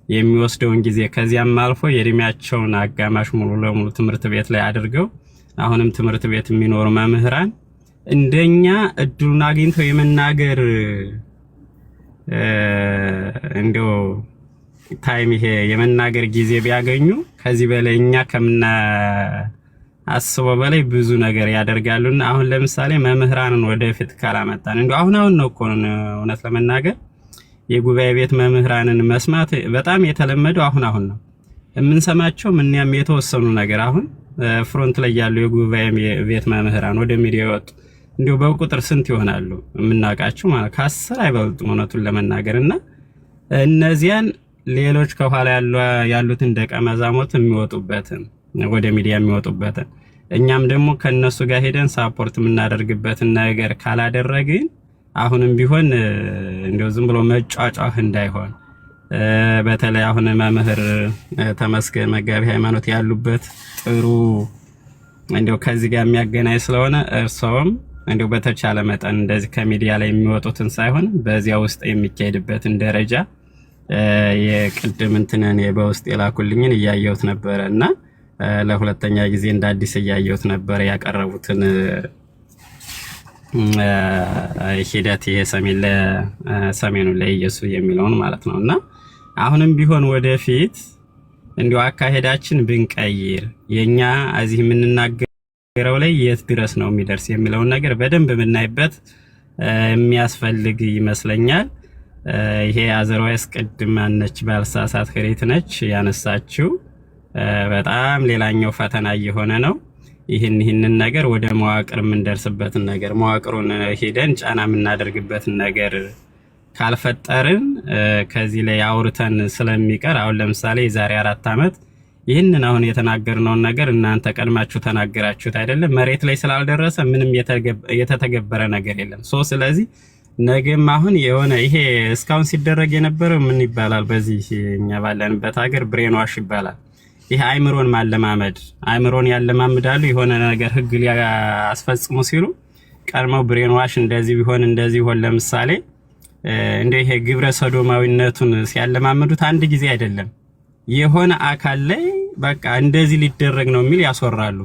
የሚወስደውን ጊዜ ከዚያም አልፎ የእድሜያቸውን አጋማሽ ሙሉ ለሙሉ ትምህርት ቤት ላይ አድርገው አሁንም ትምህርት ቤት የሚኖሩ መምህራን እንደኛ እድሉን አግኝተው የመናገር እንዲያው ታይም ይሄ የመናገር ጊዜ ቢያገኙ ከዚህ በላይ እኛ አስበው በላይ ብዙ ነገር ያደርጋሉና አሁን ለምሳሌ መምህራንን ወደፊት ካላመጣን እንዴ አሁን ነው እኮ እውነት ለመናገር የጉባኤ ቤት መምህራንን መስማት በጣም የተለመደው አሁን ነው የምንሰማቸው። ምንያም የተወሰኑ ነገር አሁን ፍሮንት ላይ ያሉ የጉባኤ ቤት መምህራን ወደ ሚዲያ ወጡ እንዴው በቁጥር ስንት ይሆናሉ የምናውቃቸው? ማለት ከ10 አይበልጡም እውነቱን ለመናገርና እነዚያን ሌሎች ከኋላ ያሉትን ደቀ መዛሙርት የሚወጡበትን ወደ ሚዲያ የሚወጡበትን እኛም ደግሞ ከነሱ ጋር ሄደን ሳፖርት የምናደርግበትን ነገር ካላደረግን አሁንም ቢሆን እንደው ዝም ብሎ መጫጫህ እንዳይሆን በተለይ አሁን መምህር ተመስገን መጋቢ ሃይማኖት ያሉበት ጥሩ እንደው ከዚህ ጋር የሚያገናኝ ስለሆነ እርሶም እንደው በተቻለ መጠን እንደዚህ ከሚዲያ ላይ የሚወጡትን ሳይሆን በዚያ ውስጥ የሚካሄድበትን ደረጃ የቅድም እንትነን በውስጥ የላኩልኝን እያየሁት ነበርና ለሁለተኛ ጊዜ እንደ አዲስ እያየሁት ነበር ያቀረቡትን ሂደት ይሄ ሰሜኑ ላይ ኢየሱስ የሚለውን ማለት ነውና አሁንም ቢሆን ወደፊት እንዲው አካሄዳችን ብንቀይር የኛ እዚህ የምንናገረው ላይ የት ድረስ ነው የሚደርስ የሚለውን ነገር በደንብ ብናይበት የሚያስፈልግ ይመስለኛል። ይሄ አዘርዋይስ ቅድም አነች ባልሳሳት ክሬት ነች ያነሳችው በጣም ሌላኛው ፈተና እየሆነ ነው። ይህንን ነገር ወደ መዋቅር የምንደርስበትን ነገር መዋቅሩን ሄደን ጫና የምናደርግበትን ነገር ካልፈጠርን ከዚህ ላይ አውርተን ስለሚቀር አሁን ለምሳሌ የዛሬ 4 ዓመት ይህንን አሁን የተናገርነውን ነገር እናንተ ቀድማችሁ ተናገራችሁት አይደለም? መሬት ላይ ስላልደረሰ ምንም የተተገበረ ነገር የለም። ስለዚህ ነገም አሁን የሆነ ይሄ እስካሁን ሲደረግ የነበረው ምን ይባላል? በዚህ እኛ ባለንበት ሀገር ብሬን ዋሽ ይባላል። ይሄ አይምሮን ማለማመድ፣ አይምሮን ያለማምዳሉ የሆነ ነገር ህግ ሊያስፈጽሙ ሲሉ ቀድመው ብሬን ዋሽ እንደዚህ ቢሆን ለምሳሌ እንደ ይሄ ግብረ ሰዶማዊነቱን ሲያለማምዱት አንድ ጊዜ አይደለም የሆነ አካል ላይ በቃ እንደዚህ ሊደረግ ነው የሚል ያስወራሉ።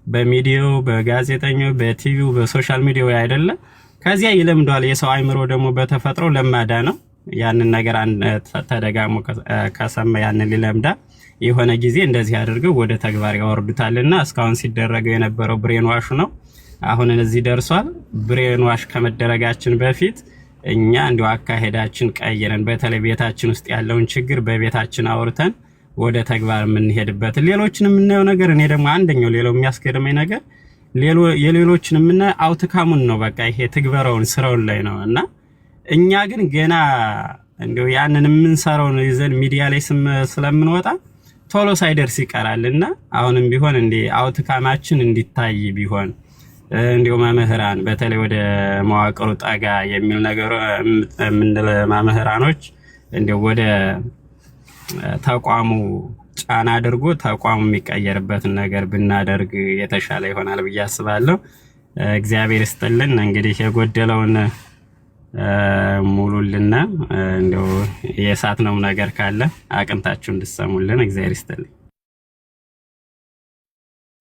በሚዲያው፣ በጋዜጠኛው፣ በቲቪው፣ በሶሻል ሚዲያው አይደለም። ከዚያ ይለምዳል። የሰው አይምሮ ደግሞ በተፈጥሮ ለማዳ ነው። ያንን ነገር ተደጋግሞ ከሰማ ያንን ሊለምዳ የሆነ ጊዜ እንደዚህ አድርገው ወደ ተግባር ያወርዱታልና እስካሁን ሲደረገው የነበረው ብሬን ዋሽ ነው። አሁን እዚህ ደርሷል። ብሬን ዋሽ ከመደረጋችን በፊት እኛ እንደው አካሄዳችን ቀይረን በተለይ ቤታችን ውስጥ ያለውን ችግር በቤታችን አውርተን ወደ ተግባር የምንሄድበት ሌሎችን የምናየው ነገር እኔ ደግሞ አንደኛው ሌላው የሚያስገርመኝ ነገር የሌሎችን የምናየው አውትካሙን ነው። በቃ ይሄ ትግበራውን ስራውን ላይ ነው እና እኛ ግን ገና እንደው ያንን የምንሰራውን ይዘን ሚዲያ ላይ ስለምንወጣ ቶሎ ሳይደርስ ይቀራልና አሁንም ቢሆን እንዴ አውትካማችን እንዲታይ ቢሆን እንደው መምህራን በተለይ ወደ መዋቅሩ ጠጋ የሚል ነገር ምንድነው መምህራኖች እንደው ወደ ተቋሙ ጫና አድርጎ ተቋሙ የሚቀየርበትን ነገር ብናደርግ የተሻለ ይሆናል ብዬ አስባለሁ። እግዚአብሔር ይስጥልን። እንግዲህ የጎደለውን ሙሉልና እንደው የሳት ነው ነገር ካለ አቅንታችሁ እንድሰሙልን እግዚአብሔር ይስጥልን።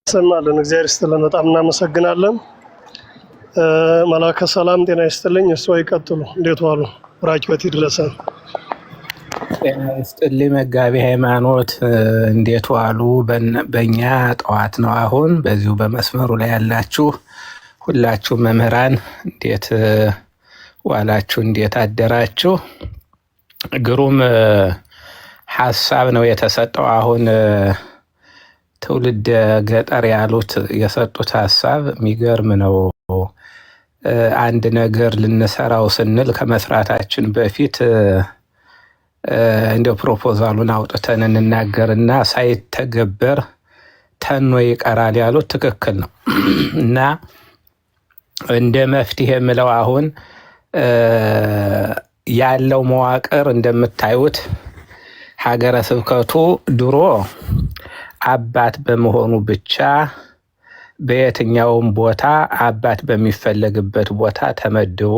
ሰማለን። እግዚአብሔር ይስጥልን። በጣም እናመሰግናለን። መላከ ሰላም ጤና ይስጥልኝ። እሱ አይቀጥሉ። እንዴት ዋሉ? ራኪበት ይድረሰን። ጤና ይስጥልኝ መጋቢ ሃይማኖት እንዴት ዋሉ? በእኛ ጠዋት ነው አሁን። በዚሁ በመስመሩ ላይ ያላችሁ ሁላችሁ መምህራን እንዴት ዋላችሁ? እንዴት አደራችሁ? ግሩም ሐሳብ ነው የተሰጠው። አሁን ትውልድ ገጠር ያሉት የሰጡት ሀሳብ የሚገርም ነው። አንድ ነገር ልንሰራው ስንል ከመስራታችን በፊት እንደ ፕሮፖዛሉን አውጥተን እንናገርና ሳይተገበር ተኖ ይቀራል ያሉት ትክክል ነው። እና እንደ መፍትሄ የምለው አሁን ያለው መዋቅር እንደምታዩት ሀገረ ስብከቱ ድሮ አባት በመሆኑ ብቻ በየትኛውም ቦታ አባት በሚፈለግበት ቦታ ተመድቦ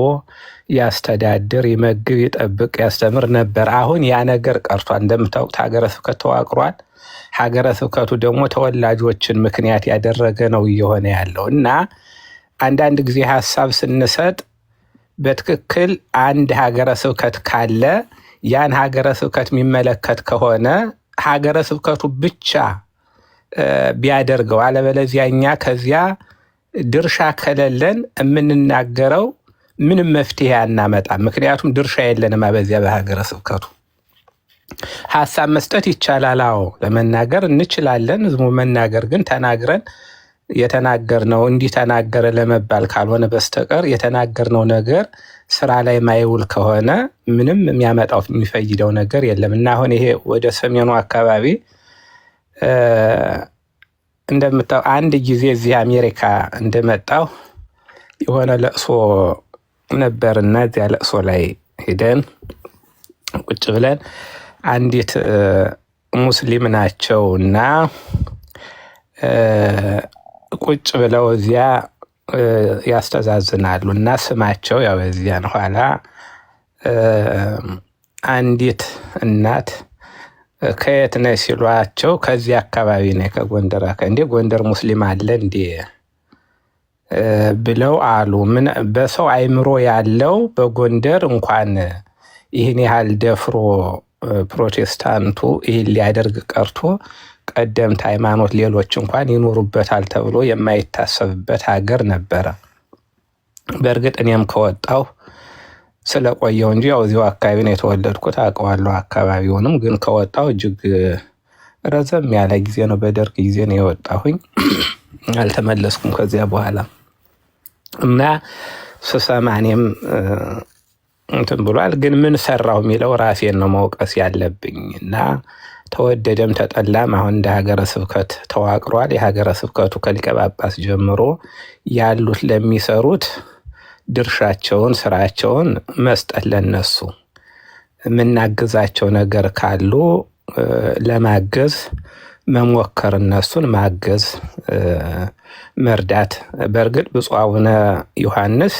ያስተዳድር፣ ይመግብ፣ ይጠብቅ፣ ያስተምር ነበር። አሁን ያ ነገር ቀርቷል። እንደምታውቁት ሀገረ ስብከት ተዋቅሯል። ሀገረ ስብከቱ ደግሞ ተወላጆችን ምክንያት ያደረገ ነው እየሆነ ያለው እና አንዳንድ ጊዜ ሀሳብ ስንሰጥ በትክክል አንድ ሀገረ ስብከት ካለ ያን ሀገረ ስብከት የሚመለከት ከሆነ ሀገረ ስብከቱ ብቻ ቢያደርገው፣ አለበለዚያ እኛ ከዚያ ድርሻ ከሌለን የምንናገረው ምንም መፍትሄ አናመጣም። ምክንያቱም ድርሻ የለንማ በዚያ በሀገረ ስብከቱ። ሀሳብ መስጠት ይቻላል፣ አዎ ለመናገር እንችላለን። ዝሙ መናገር ግን ተናግረን የተናገርነው እንዲህ ተናገረ ለመባል ካልሆነ በስተቀር የተናገርነው ነገር ስራ ላይ ማይውል ከሆነ ምንም የሚያመጣው የሚፈይደው ነገር የለም እና አሁን ይሄ ወደ ሰሜኑ አካባቢ እንደምታው አንድ ጊዜ እዚህ አሜሪካ እንደመጣው የሆነ ለቅሶ ነበርና እዚያ ለቅሶ ላይ ሄደን ቁጭ ብለን አንዲት ሙስሊም ናቸው እና ቁጭ ብለው እዚያ ያስተዛዝናሉ እና ስማቸው ያው እዚያን ኋላ አንዲት እናት ከየት ነህ ሲሏቸው ከዚህ አካባቢ ነኝ ከጎንደር እንዴ ጎንደር ሙስሊም አለ እንዴ ብለው አሉ። ምን በሰው አይምሮ ያለው በጎንደር እንኳን ይህን ያህል ደፍሮ ፕሮቴስታንቱ ይህን ሊያደርግ ቀርቶ ቀደምት ሃይማኖት ሌሎች እንኳን ይኖሩበታል ተብሎ የማይታሰብበት ሀገር ነበረ። በእርግጥ እኔም ከወጣሁ ስለቆየው እንጂ ያው እዚሁ አካባቢ ነው የተወለድኩት፣ አውቀዋለሁ አካባቢውንም። ግን ከወጣሁ እጅግ ረዘም ያለ ጊዜ ነው፣ በደርግ ጊዜ ነው የወጣሁኝ። አልተመለስኩም ከዚያ በኋላ እና ስሰማ እኔም እንትን ብሏል። ግን ምን ሰራው የሚለው ራሴን ነው መውቀስ ያለብኝ እና ተወደደም ተጠላም አሁን እንደ ሀገረ ስብከት ተዋቅሯል። የሀገረ ስብከቱ ከሊቀ ጳጳስ ጀምሮ ያሉት ለሚሰሩት ድርሻቸውን ስራቸውን መስጠት፣ ለነሱ የምናግዛቸው ነገር ካሉ ለማገዝ መሞከር፣ እነሱን ማገዝ መርዳት። በእርግጥ ብፁዕ አቡነ ዮሐንስ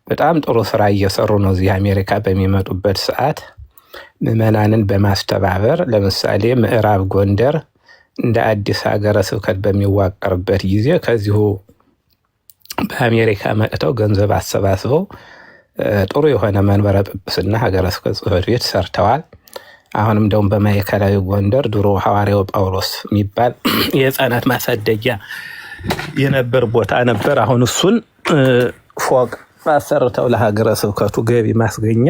በጣም ጥሩ ስራ እየሰሩ ነው። እዚህ አሜሪካ በሚመጡበት ሰዓት ምዕመናንን በማስተባበር ለምሳሌ ምዕራብ ጎንደር እንደ አዲስ ሀገረ ስብከት በሚዋቀርበት ጊዜ ከዚሁ በአሜሪካ መጥተው ገንዘብ አሰባስበው ጥሩ የሆነ መንበረ ጵጵስና ሀገረ ስብከት ጽሕፈት ቤት ሰርተዋል። አሁንም ደግሞ በማዕከላዊ ጎንደር ድሮ ሐዋርያው ጳውሎስ የሚባል የህፃናት ማሳደጊያ የነበር ቦታ ነበር። አሁን እሱን ፎቅ አሰርተው ለሀገረ ስብከቱ ገቢ ማስገኛ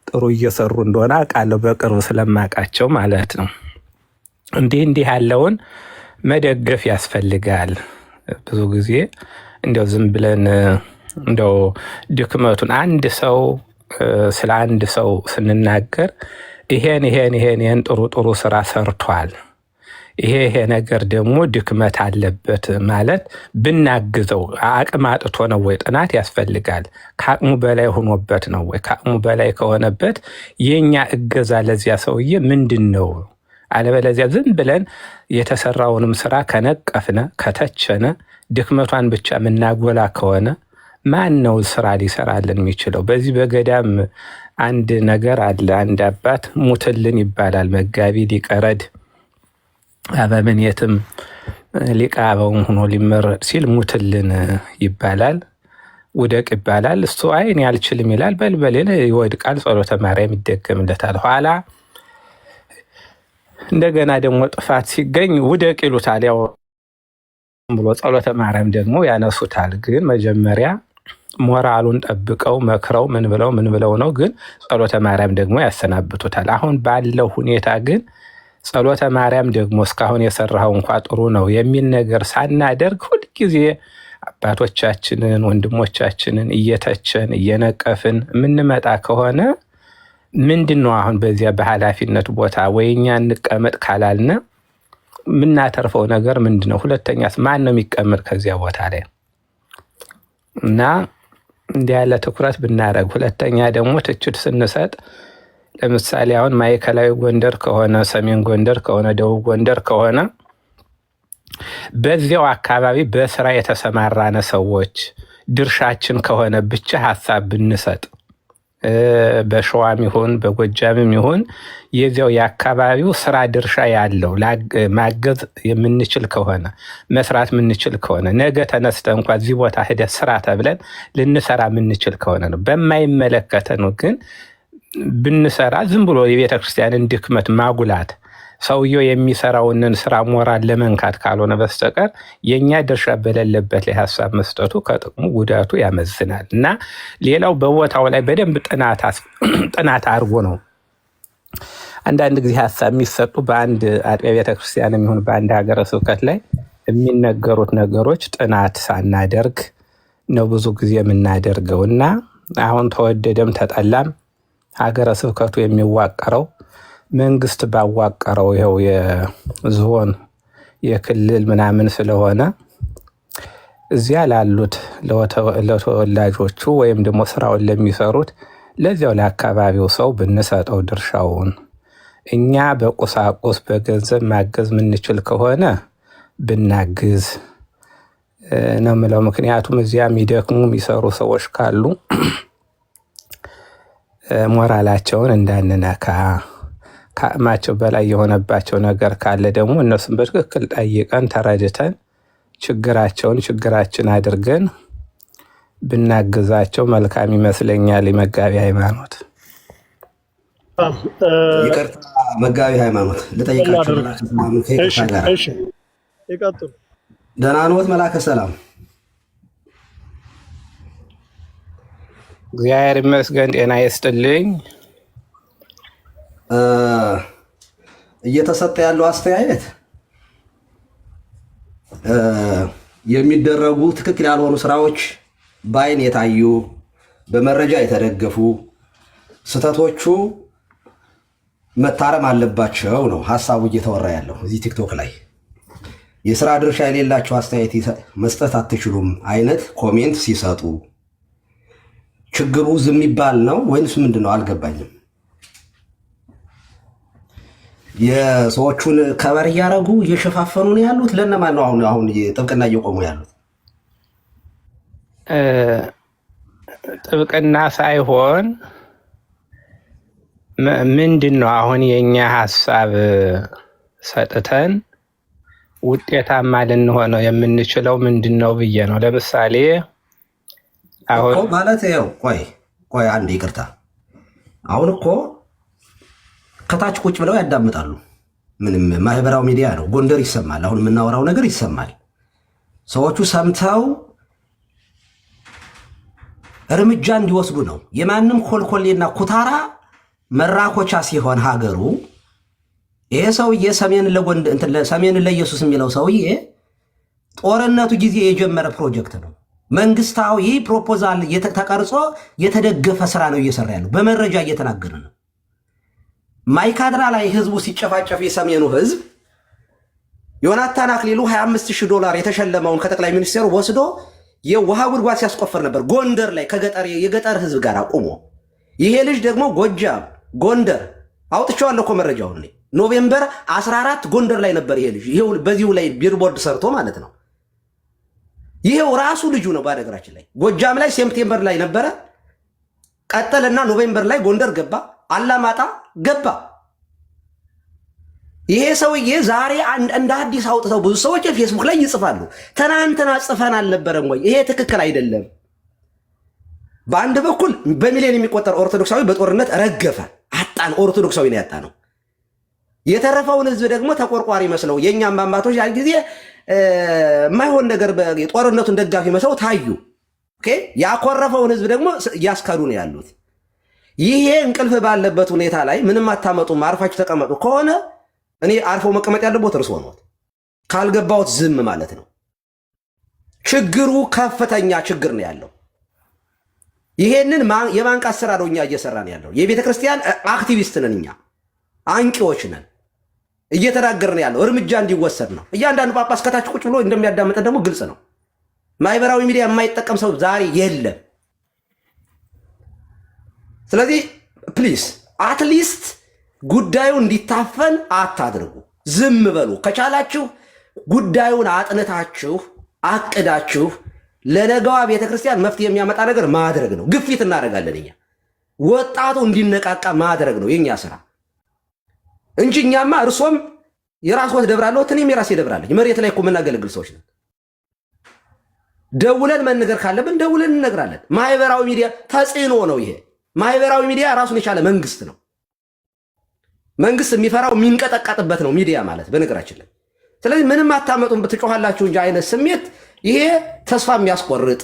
ጥሩ እየሰሩ እንደሆነ አውቃለሁ፣ በቅርብ ስለማውቃቸው ማለት ነው። እንዲህ ያለውን መደገፍ ያስፈልጋል። ብዙ ጊዜ እንደው ዝም ብለን እንደው ድክመቱን አንድ ሰው ስለ አንድ ሰው ስንናገር ይሄን ጥሩ ስራ ሰርቷል፣ ይሄ ነገር ደግሞ ድክመት አለበት ማለት ብናግዘው፣ አቅም አጥቶ ነው ወይ? ጥናት ያስፈልጋል። ከአቅሙ በላይ ሆኖበት ነው ወይ? ከአቅሙ በላይ ከሆነበት የኛ እገዛ ለዚያ ሰውዬ ምንድን ነው? አለበለዚያ ዝም ብለን የተሰራውንም ስራ ከነቀፍነ ከተቸነ ድክመቷን ብቻ የምናጎላ ከሆነ ማን ነው ስራ ሊሰራልን የሚችለው? በዚህ በገዳም አንድ ነገር አለ። አንድ አባት ሙትልን ይባላል። መጋቢ ሊቀረድ አበምኔትም ሊቀ አበውም ሆኖ ሊመረጥ ሲል ሙትልን ይባላል፣ ውደቅ ይባላል። እሱ አይ እኔ አልችልም ይላል። በልበሌል ይወድቃል። ጸሎተ ማርያም ይደገምለታል። ኋላ እንደገና ደግሞ ጥፋት ሲገኝ ውደቅ ይሉታል። ያው ብሎ ጸሎተ ማርያም ደግሞ ያነሱታል። ግን መጀመሪያ ሞራሉን ጠብቀው መክረው ምን ብለው ነው። ግን ጸሎተ ማርያም ደግሞ ያሰናብቱታል። አሁን ባለው ሁኔታ ግን ጸሎተ ማርያም ደግሞ እስካሁን የሰራኸው እንኳ ጥሩ ነው የሚል ነገር ሳናደርግ ሁልጊዜ አባቶቻችንን ወንድሞቻችንን እየተቸን እየነቀፍን የምንመጣ ከሆነ ምንድን ነው አሁን በዚያ በኃላፊነት ቦታ ወይ እኛ እንቀመጥ ካላልነ የምናተርፈው ነገር ምንድን ነው? ሁለተኛስ ማን ነው የሚቀመጥ ከዚያ ቦታ ላይ? እና እንዲህ ያለ ትኩረት ብናደርግ። ሁለተኛ ደግሞ ትችት ስንሰጥ ለምሳሌ አሁን ማዕከላዊ ጎንደር ከሆነ ሰሜን ጎንደር ከሆነ ደቡብ ጎንደር ከሆነ በዚያው አካባቢ በስራ የተሰማራነ ሰዎች ድርሻችን ከሆነ ብቻ ሀሳብ ብንሰጥ በሸዋም ይሁን በጎጃምም ይሁን የዚያው የአካባቢው ስራ ድርሻ ያለው ማገዝ የምንችል ከሆነ መስራት የምንችል ከሆነ ነገ ተነስተ እንኳ እዚህ ቦታ ሄደህ ስራ ተብለን ልንሰራ የምንችል ከሆነ ነው። በማይመለከተን ግን ብንሰራ ዝም ብሎ የቤተ ክርስቲያንን ድክመት ማጉላት ሰውየው የሚሰራውንን ስራ ሞራል ለመንካት ካልሆነ በስተቀር የኛ ድርሻ በሌለበት ላይ ሀሳብ መስጠቱ ከጥቅሙ ጉዳቱ ያመዝናል። እና ሌላው በቦታው ላይ በደንብ ጥናት አድርጎ ነው አንዳንድ ጊዜ ሀሳብ የሚሰጡ በአንድ አጥቢያ ቤተክርስቲያን የሚሆን በአንድ ሀገረ ስብከት ላይ የሚነገሩት ነገሮች ጥናት ሳናደርግ ነው ብዙ ጊዜ የምናደርገው። እና አሁን ተወደደም ተጠላም ሀገረ ስብከቱ የሚዋቀረው መንግስት ባዋቀረው ይኸው የዞን የክልል ምናምን ስለሆነ እዚያ ላሉት ለተወላጆቹ ወይም ደግሞ ስራውን ለሚሰሩት ለዚያው ለአካባቢው ሰው ብንሰጠው ድርሻውን እኛ በቁሳቁስ በገንዘብ ማገዝ ምንችል ከሆነ ብናግዝ ነው የምለው። ምክንያቱም እዚያ የሚደክሙ የሚሰሩ ሰዎች ካሉ ሞራላቸውን እንዳንነካ ከአቅማቸው በላይ የሆነባቸው ነገር ካለ ደግሞ እነሱን በትክክል ጠይቀን ተረድተን ችግራችን አድርገን ብናግዛቸው መልካም ይመስለኛል። መጋቢ ሃይማኖት ይቅርታ፣ መጋቢ ሃይማኖት ልጠይቃችሁ። ይቀጥሉ። ደህና ነዎት? መላከ ሰላም እግዚአብሔር ይመስገን። ጤና ይስጥልኝ። እየተሰጠ ያለው አስተያየት የሚደረጉ ትክክል ያልሆኑ ስራዎች በአይን የታዩ በመረጃ የተደገፉ ስህተቶቹ መታረም አለባቸው ነው ሀሳቡ እየተወራ ያለው። እዚህ ቲክቶክ ላይ የስራ ድርሻ የሌላቸው አስተያየት መስጠት አትችሉም አይነት ኮሜንት ሲሰጡ ችግሩ ዝም ይባል ነው ወይንስ ምንድን ነው? አልገባኝም። የሰዎቹን ከበር እያደረጉ እየሸፋፈኑ ነው ያሉት። ለነማን ነው አሁን ጥብቅና እየቆሙ ያሉት? ጥብቅና ሳይሆን ምንድን ነው አሁን የኛ ሀሳብ ሰጥተን ውጤታማ ልንሆነው የምንችለው ምንድን ነው ብዬ ነው። ለምሳሌ አሁን ማለት ያው ቆይ አንድ ይቅርታ። አሁን እኮ ከታች ቁጭ ብለው ያዳምጣሉ። ምንም ማህበራዊ ሚዲያ ነው። ጎንደር ይሰማል። አሁን የምናወራው ነገር ይሰማል። ሰዎቹ ሰምተው እርምጃ እንዲወስዱ ነው። የማንም ኮልኮሌና ኩታራ መራኮቻ ሲሆን ሀገሩ ይሄ ሰውዬ ሰሜን ለኢየሱስ የሚለው ሰውዬ ጦርነቱ ጊዜ የጀመረ ፕሮጀክት ነው። መንግስታዊ ፕሮፖዛል ተቀርጾ የተደገፈ ስራ ነው እየሰራ ያለው። በመረጃ እየተናገረ ነው። ማይካድራ ላይ ህዝቡ ሲጨፋጨፍ የሰሜኑ ህዝብ ዮናታን አክሊሉ $25,000 የተሸለመውን ከጠቅላይ ሚኒስቴሩ ወስዶ የውሃ ጉድጓድ ሲያስቆፍር ነበር። ጎንደር ላይ የገጠር ህዝብ ጋር አቁሞ ይሄ ልጅ ደግሞ ጎጃም፣ ጎንደር አውጥቼዋለሁ እኮ መረጃውን ላይ ኖቬምበር 14 ጎንደር ላይ ነበር ይሄ ልጅ። ይሄው በዚሁ ላይ ቢልቦርድ ሰርቶ ማለት ነው። ይሄው ራሱ ልጁ ነው። በነገራችን ላይ ጎጃም ላይ ሴፕቴምበር ላይ ነበረ፣ ቀጠልና ኖቬምበር ላይ ጎንደር ገባ፣ አላማጣ ገባ። ይሄ ሰውዬ ዛሬ እንደ አዲስ አውጥተው ብዙ ሰዎች ፌስቡክ ላይ ይጽፋሉ። ትናንትና ጽፈን አልነበረም ወይ? ይሄ ትክክል አይደለም። በአንድ በኩል በሚሊዮን የሚቆጠር ኦርቶዶክሳዊ በጦርነት ረገፈ፣ አጣን። ኦርቶዶክሳዊ ነው ያጣ ነው። የተረፈውን ህዝብ ደግሞ ተቆርቋሪ መስለው የእኛም አባቶች ያን ጊዜ የማይሆን ነገር የጦርነቱን ደጋፊ መስለው ታዩ። ያኮረፈውን ህዝብ ደግሞ እያስካዱ ነው ያሉት። ይሄ እንቅልፍ ባለበት ሁኔታ ላይ ምንም አታመጡም አርፋችሁ ተቀመጡ ከሆነ እኔ አርፎ መቀመጥ ያለበት እርሶ ነው። ካልገባዎት ዝም ማለት ነው። ችግሩ ከፍተኛ ችግር ነው ያለው። ይሄንን የማንቃት ስራ ነው እኛ እየሰራን ያለው። የቤተ ክርስቲያን አክቲቪስት ነን እኛ፣ አንቂዎች ነን። እየተናገርን ያለው እርምጃ እንዲወሰድ ነው። እያንዳንዱ ጳጳስ ከታች ቁጭ ብሎ እንደሚያዳምጠን ደግሞ ግልጽ ነው። ማህበራዊ ሚዲያ የማይጠቀም ሰው ዛሬ የለም። ስለዚህ ፕሊስ አትሊስት ጉዳዩ እንዲታፈን አታድርጉ፣ ዝም በሉ። ከቻላችሁ ጉዳዩን አጥንታችሁ አቅዳችሁ ለነገዋ ቤተክርስቲያን መፍትሄ የሚያመጣ ነገር ማድረግ ነው። ግፊት እናደርጋለን እኛ፣ ወጣቱ እንዲነቃቃ ማድረግ ነው የኛ ስራ እንጂ እኛማ እርሶም የራስዎት ደብራለሁ፣ እኔም የራሴ ደብራለኝ። መሬት ላይ እኮ የምናገለግል ሰዎች ነን። ደውለን መንገር ካለብን ደውለን እንነግራለን። ማህበራዊ ሚዲያ ተጽዕኖ ነው ይሄ። ማህበራዊ ሚዲያ ራሱን የቻለ መንግስት ነው። መንግስት የሚፈራው የሚንቀጠቀጥበት ነው ሚዲያ ማለት በነገራችን ላይ። ስለዚህ ምንም አታመጡም ብትጮኻላችሁ እንጂ አይነት ስሜት ይሄ ተስፋ የሚያስቆርጥ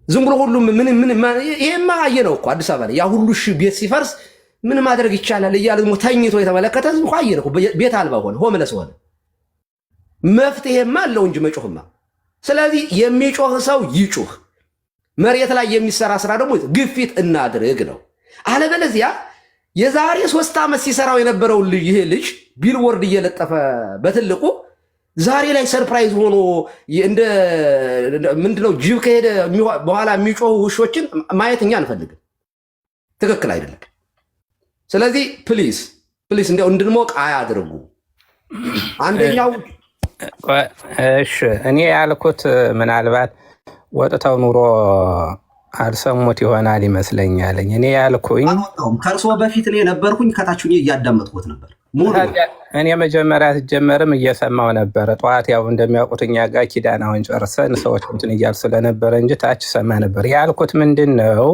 ዝም ብሎ ሁሉም ይሄማ አየነው እኮ አዲስ አበባ ላይ ያ ሁሉ ቤት ሲፈርስ ምን ማድረግ ይቻላል እያለ ደግሞ ተኝቶ የተመለከተ ህዝብ እኮ አየነው። ቤት አልባ ሆነ፣ ሆምለስ ሆነ። መፍትሄማ አለው እንጂ መጮህማ። ስለዚህ የሚጮህ ሰው ይጩህ። መሬት ላይ የሚሰራ ስራ ደግሞ ግፊት እናድርግ ነው። አለበለዚያ የዛሬ 3 ዓመት ሲሰራው የነበረው ይሄ ልጅ ቢልቦርድ እየለጠፈ በትልቁ ዛሬ ላይ ሰርፕራይዝ ሆኖ እንደ ምንድነው ጅብ ከሄደ በኋላ የሚጮሁ ውሾችን ማየት እኛ አንፈልግም። ትክክል አይደለም። ስለዚህ ፕሊስ እንዲያው እንድንሞቅ አያድርጉ። አንደኛው እሺ፣ እኔ ያልኩት ምናልባት ወጥተው ኑሮ አልሰሙት ይሆናል ይመስለኛል። እኔ ያልኩኝ ከእርስዎ በፊት እኔ ነበርኩኝ፣ ከታችሁኝ እያዳመጥኩት ነበር። እኔ መጀመሪያ ሲጀመርም እየሰማው ነበረ። ጠዋት ያው እንደሚያውቁት እኛ ጋር ኪዳን አሁን ጨርሰን ሰዎች እንትን እያሉ ስለነበረ እንጂ ታች ሰማ ነበር። ያልኩት ምንድን ነው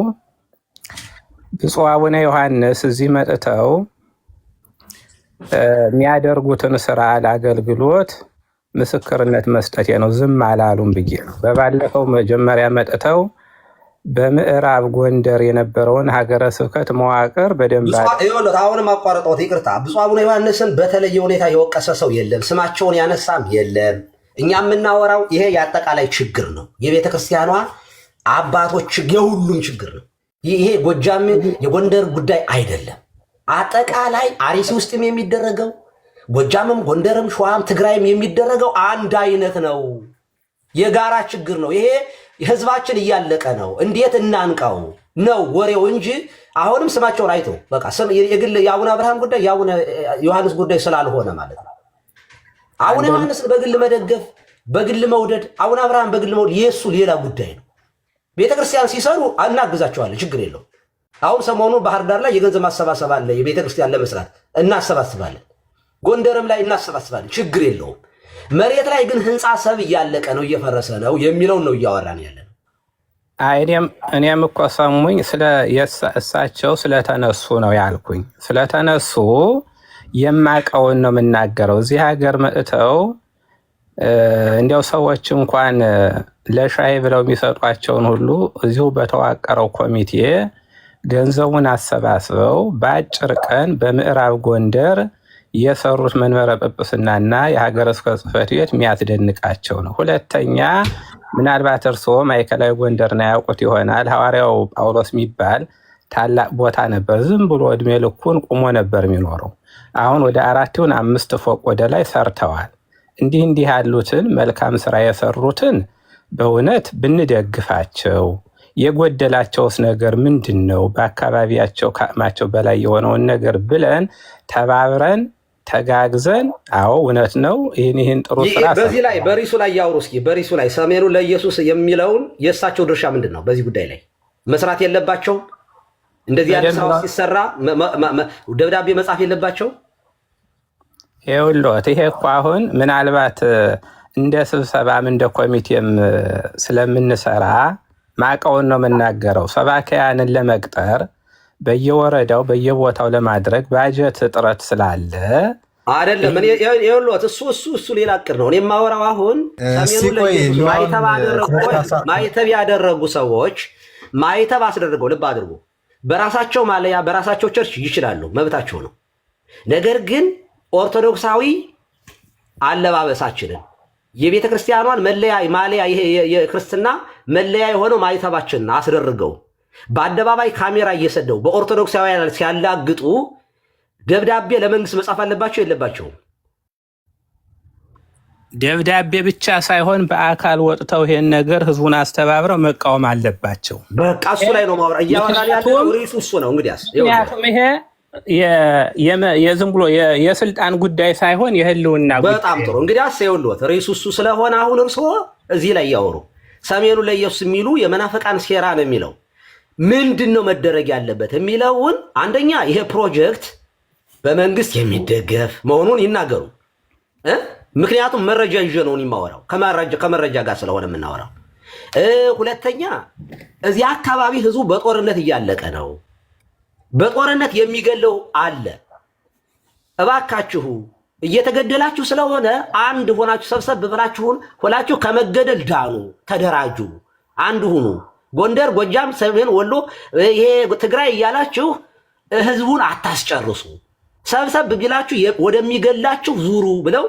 ብፁዕ አቡነ ዮሐንስ እዚህ መጥተው የሚያደርጉትን ስራ ለአገልግሎት ምስክርነት መስጠት ነው። ዝም አላሉም ብዬ ነው። በባለፈው መጀመሪያ መጥተው በምዕራብ ጎንደር የነበረውን ሀገረ ስብከት መዋቅር በደንብ አሁንም አቋርጠውት ይቅርታ። ብፁዕ አቡነ ዮሐንስን በተለየ ሁኔታ የወቀሰ ሰው የለም፣ ስማቸውን ያነሳም የለም። እኛ የምናወራው ይሄ የአጠቃላይ ችግር ነው። የቤተ ክርስቲያኗ አባቶች የሁሉም ችግር ነው። ይሄ ጎጃም የጎንደር ጉዳይ አይደለም። አጠቃላይ አርሲ ውስጥም የሚደረገው ጎጃምም፣ ጎንደርም፣ ሸዋም፣ ትግራይም የሚደረገው አንድ አይነት ነው። የጋራ ችግር ነው። ይሄ ህዝባችን እያለቀ ነው፣ እንዴት እናንቃው ነው ወሬው እንጂ አሁንም ስማቸውን አይቶ በቃ የግል የአቡነ አብርሃም ጉዳይ የአቡነ ዮሐንስ ጉዳይ ስላልሆነ ማለት ነው። አቡነ ዮሐንስን በግል መደገፍ፣ በግል መውደድ፣ አቡነ አብርሃም በግል መውደድ የእሱ ሌላ ጉዳይ ነው። ቤተክርስቲያን ሲሰሩ እናግዛቸዋለን፣ ችግር የለውም። አሁን ሰሞኑን ባህር ዳር ላይ የገንዘብ ማሰባሰብ አለ፣ የቤተክርስቲያን ለመስራት እናሰባስባለን። ጎንደርም ላይ እናሰባስባለን፣ ችግር የለውም። መሬት ላይ ግን ህንፃ ሰብ እያለቀ ነው፣ እየፈረሰ ነው የሚለውን ነው እያወራን ያለን። እኔም እኮ ሰሙኝ እሳቸው ስለተነሱ ነው ያልኩኝ። ስለተነሱ የማቀውን ነው የምናገረው። እዚህ ሀገር መጥተው እንዲያው ሰዎች እንኳን ለሻይ ብለው የሚሰጧቸውን ሁሉ እዚሁ በተዋቀረው ኮሚቴ ገንዘቡን አሰባስበው በአጭር ቀን በምዕራብ ጎንደር የሰሩት መንበረ ጵጵስናና የሀገረ ስብከት ጽሕፈት ቤት የሚያስደንቃቸው ነው። ሁለተኛ ምናልባት እርስዎ ማዕከላዊ ጎንደርን ያውቁት ይሆናል። ሐዋርያው ጳውሎስ የሚባል ታላቅ ቦታ ነበር። ዝም ብሎ እድሜ ልኩን ቁሞ ነበር የሚኖረው። አሁን ወደ 4-5 ፎቅ ወደ ላይ ሰርተዋል። እንዲህ ያሉትን መልካም ስራ የሰሩትን በእውነት ብንደግፋቸው፣ የጎደላቸውስ ነገር ምንድን ነው? በአካባቢያቸው ከአቅማቸው በላይ የሆነውን ነገር ብለን ተባብረን ተጋግዘን፣ አዎ እውነት ነው ይህን ጥሩ ስራ በዚህ ላይ በሪሱ ላይ ያውሩ እስኪ። በሪሱ ላይ ሰሜኑ ለኢየሱስ የሚለውን የእሳቸው ድርሻ ምንድን ነው? በዚህ ጉዳይ ላይ መስራት የለባቸው? እንደዚህ ያለ ስራ ሲሰራ ደብዳቤ መጻፍ የለባቸው? ይኸውልዎት ይሄ እኮ አሁን ምናልባት እንደ ስብሰባም እንደ ኮሚቴም ስለምንሰራ ማቀውን ነው የምናገረው። ሰባኪያንን ለመቅጠር በየወረዳው በየቦታው ለማድረግ ባጀት እጥረት ስላለ አይደለም። ይኸውልዎት እሱ ሌላ እቅድ ነው። እኔ የማወራው አሁን ማይተብ ያደረጉ ሰዎች ማይተብ አስደርገው፣ ልብ አድርጎ በራሳቸው ማለያ በራሳቸው ቸርች ይችላሉ፣ መብታቸው ነው። ነገር ግን ኦርቶዶክሳዊ አለባበሳችንን የቤተ ክርስቲያኗን መለያ ማለያ የክርስትና መለያ የሆነው ማይተባችንን አስደርገው በአደባባይ ካሜራ እየሰደው በኦርቶዶክሳውያን ሲያላግጡ ደብዳቤ ለመንግስት መጻፍ አለባቸው የለባቸውም? ደብዳቤ ብቻ ሳይሆን በአካል ወጥተው ይሄን ነገር ህዝቡን አስተባብረው መቃወም አለባቸው። በቃ እሱ ላይ ነው ማውራ እያወራን ያለው ርዕሱ እሱ ነው። እንግዲያስ ምክንያቱም ይሄ የዝም ብሎ የስልጣን ጉዳይ ሳይሆን የህልውና ጉዳይ። በጣም ጥሩ። እንግዲያስ ይኸውልዎት ርዕሱ እሱ ስለሆነ አሁን እርስዎ እዚህ ላይ ያወሩ ሰሜኑ ለኢየሱስ የሚሉ የመናፍቃን ሴራ ነው የሚለው ምንድን ነው መደረግ ያለበት የሚለውን አንደኛ ይሄ ፕሮጀክት በመንግስት የሚደገፍ መሆኑን ይናገሩ። ምክንያቱም መረጃ ይዤ ነው የማወራው ከመረጃ ጋር ስለሆነ የምናወራው። ሁለተኛ እዚህ አካባቢ ህዝቡ በጦርነት እያለቀ ነው። በጦርነት የሚገለው አለ። እባካችሁ እየተገደላችሁ ስለሆነ አንድ ሆናችሁ ሰብሰብ ብላችሁን ሆላችሁ ከመገደል ዳኑ፣ ተደራጁ፣ አንድ ሁኑ። ጎንደር፣ ጎጃም፣ ሰሜን ወሎ፣ ይሄ ትግራይ እያላችሁ ህዝቡን አታስጨርሱ። ሰብሰብ ቢላችሁ ወደሚገላችሁ ዙሩ ብለው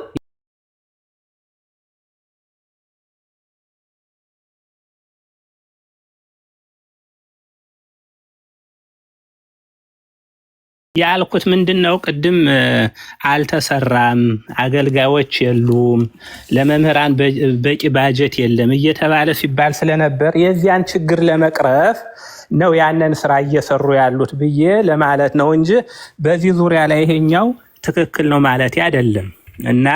ያልኩት ምንድነው? ቅድም አልተሰራም፣ አገልጋዮች የሉም፣ ለመምህራን በቂ ባጀት የለም እየተባለ ሲባል ስለነበር የዚያን ችግር ለመቅረፍ ነው ያንን ስራ እየሰሩ ያሉት ብዬ ለማለት ነው እንጂ በዚህ ዙሪያ ላይ ይሄኛው ትክክል ነው ማለት አይደለም። እና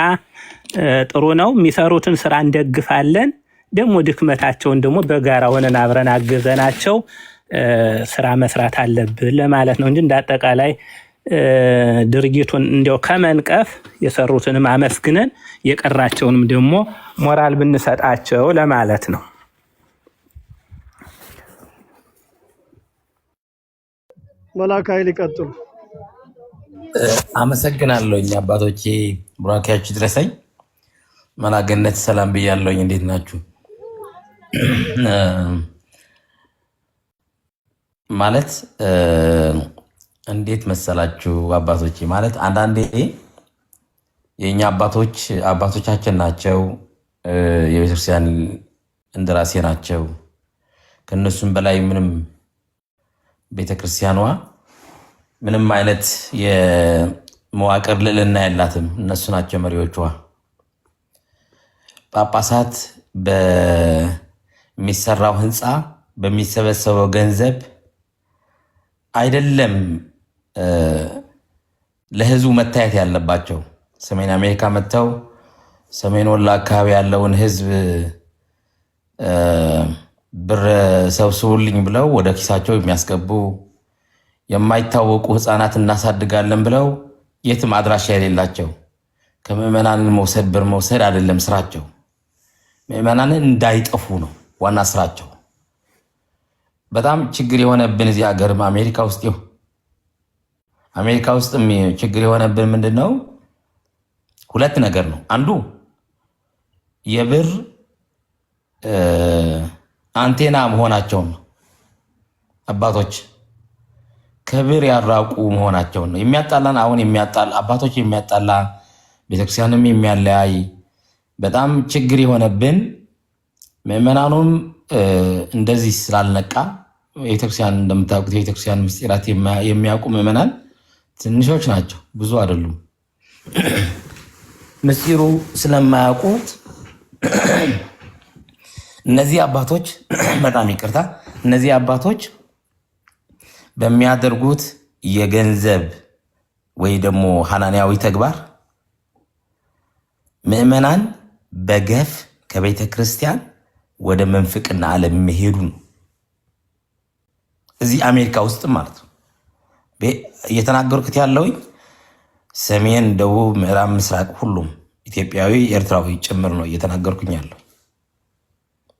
ጥሩ ነው፣ የሚሰሩትን ስራ እንደግፋለን። ደግሞ ድክመታቸውን ደግሞ በጋራ ሆነን አብረን አገዘናቸው ስራ መስራት አለብን ለማለት ነው እንጂ እንዳጠቃላይ ድርጊቱን እንዲያው ከመንቀፍ የሰሩትንም አመስግነን የቀራቸውንም ደግሞ ሞራል ብንሰጣቸው ለማለት ነው። መላክ ኃይል ይቀጥሉ። አመሰግናለሁኝ አባቶቼ፣ ቡራኪያችሁ ድረሰኝ። መላገነት ሰላም ብያለሁኝ። እንዴት ናችሁ? ማለት እንዴት መሰላችሁ አባቶቼ፣ ማለት አንዳንዴ የኛ አባቶቻችን ናቸው፣ የቤተክርስቲያን እንደራሴ ናቸው። ከነሱም በላይ ምንም ቤተክርስቲያኗ ምንም አይነት የመዋቅር ልዕልና የላትም። እነሱ ናቸው መሪዎቿ። ጳጳሳት በሚሰራው ህንፃ በሚሰበሰበው ገንዘብ አይደለም ለህዝቡ መታየት ያለባቸው። ሰሜን አሜሪካ መጥተው ሰሜን ወሎ አካባቢ ያለውን ህዝብ ብር ሰብስቡልኝ ብለው ወደ ኪሳቸው የሚያስገቡ የማይታወቁ ህፃናት እናሳድጋለን ብለው የትም አድራሻ የሌላቸው ከምዕመናንን መውሰድ ብር መውሰድ አይደለም ስራቸው። ምዕመናንን እንዳይጠፉ ነው ዋና ስራቸው። በጣም ችግር የሆነብን እዚህ ሀገርም አሜሪካ ውስጥም ችግር የሆነብን ምንድነው? ሁለት ነገር ነው። አንዱ የብር አንቴና መሆናቸው ነው። አባቶች ከብር ያራቁ መሆናቸው ነው። የሚያጣላን አሁን አባቶች የሚያጣላ ቤተክርስቲያንም የሚያለያይ በጣም ችግር የሆነብን ምዕመናኑም እንደዚህ ስላልነቃ ቤተክርስቲያን እንደምታውቁት የቤተክርስቲያን ምስጢራት የሚያውቁ ምዕመናን ትንሾች ናቸው፣ ብዙ አይደሉም። ምስጢሩ ስለማያውቁት እነዚህ አባቶች በጣም ይቅርታ፣ እነዚህ አባቶች በሚያደርጉት የገንዘብ ወይ ደግሞ ሐናንያዊ ተግባር ምዕመናን በገፍ ከቤተ ክርስቲያን ወደ መንፍቅና ዓለም የሚሄዱ ነው። እዚህ አሜሪካ ውስጥ ማለት ነው እየተናገርኩት ያለውኝ ሰሜን፣ ደቡብ፣ ምዕራብ፣ ምስራቅ ሁሉም ኢትዮጵያዊ ኤርትራዊ ጭምር ነው እየተናገርኩኝ ያለው።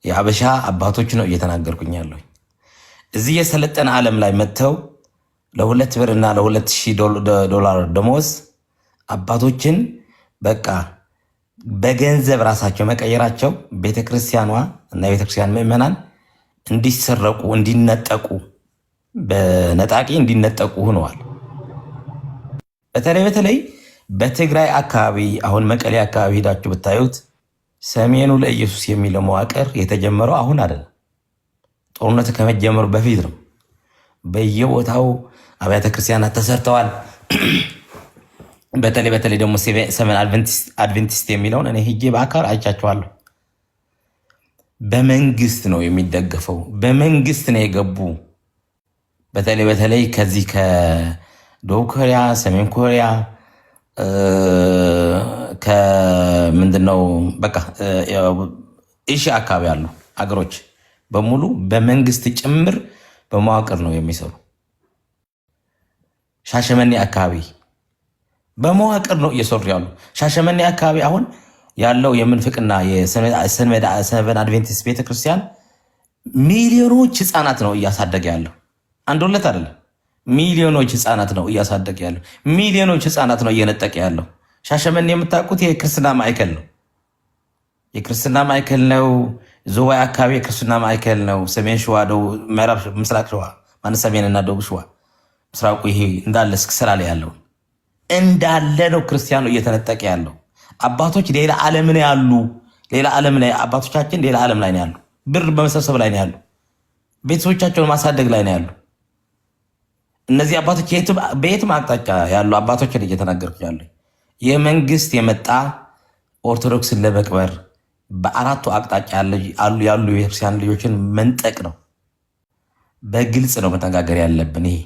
የሀበሻ አባቶች ነው እየተናገርኩኝ ያለውኝ። እዚህ የሰለጠነ ዓለም ላይ መጥተው ለ2 ብር እና ለ$2000 ደሞዝ አባቶችን በቃ በገንዘብ ራሳቸው መቀየራቸው ቤተክርስቲያኗ እና የቤተክርስቲያን ምዕመናን እንዲሰረቁ እንዲነጠቁ በነጣቂ እንዲነጠቁ ሆነዋል። በተለይ በትግራይ አካባቢ አሁን መቀሌ አካባቢ ሄዳችሁ ብታዩት ሰሜኑ ለኢየሱስ የሚለው መዋቅር የተጀመረው አሁን አይደለም፣ ጦርነቱ ከመጀመሩ በፊት ነው። በየቦታው አብያተ ክርስቲያናት ተሰርተዋል። በተለይ ደግሞ ሰሜን አድቬንቲስት የሚለውን እኔ ሂጄ በአካል አይቻቸዋለሁ። በመንግስት ነው የሚደገፈው፣ በመንግስት ነው የገቡ። በተለይ ከዚህ ከደቡብ ኮሪያ፣ ሰሜን ኮሪያ ከምንድነው በቃ ኤሽያ አካባቢ ያሉ አገሮች በሙሉ በመንግስት ጭምር በመዋቅር ነው የሚሰሩ። ሻሸመኔ አካባቢ በመዋቅር ነው እየሰሩ ያሉ። ሻሸመኔ አካባቢ አሁን ያለው የምንፍቅና የሰንበት አድቬንቲስት ቤተክርስቲያን ሚሊዮኖች ህፃናት ነው እያሳደገ ያለው። አንድ ሁለት አይደለም፣ ሚሊዮኖች ህፃናት ነው እያሳደገ ያለው። ሚሊዮኖች ህፃናት ነው እየነጠቀ ያለው። ሻሸመኔ የምታውቁት የክርስትና ማዕከል ነው፣ የክርስትና ማዕከል ነው። ዞዋይ አካባቢ የክርስትና ማዕከል ነው። ሰሜን ሸዋ፣ ምዕራብ ምስራቅ ሸዋ ማለት ሰሜንና ደቡብ ሸዋ ምስራቁ ይሄ እንዳለ እስክስላ ላይ ያለው እንዳለ ነው ክርስቲያኑ እየተነጠቀ ያለው። አባቶች ሌላ ዓለም ላይ ያሉ፣ ሌላ ዓለም ላይ አባቶቻችን ሌላ ዓለም ላይ ነው ያሉ። ብር በመሰብሰብ ላይ ነው ያሉ። ቤተሰቦቻቸውን ማሳደግ ላይ ነው ያሉ። እነዚህ አባቶች በየትም አቅጣጫ ያሉ አባቶችን እየተናገርኩ ያሉ የመንግስት የመጣ ኦርቶዶክስን ለመቅበር በአራቱ አቅጣጫ ያሉ የቤተክርስቲያን ልጆችን መንጠቅ ነው። በግልጽ ነው መነጋገር ያለብን። ይሄ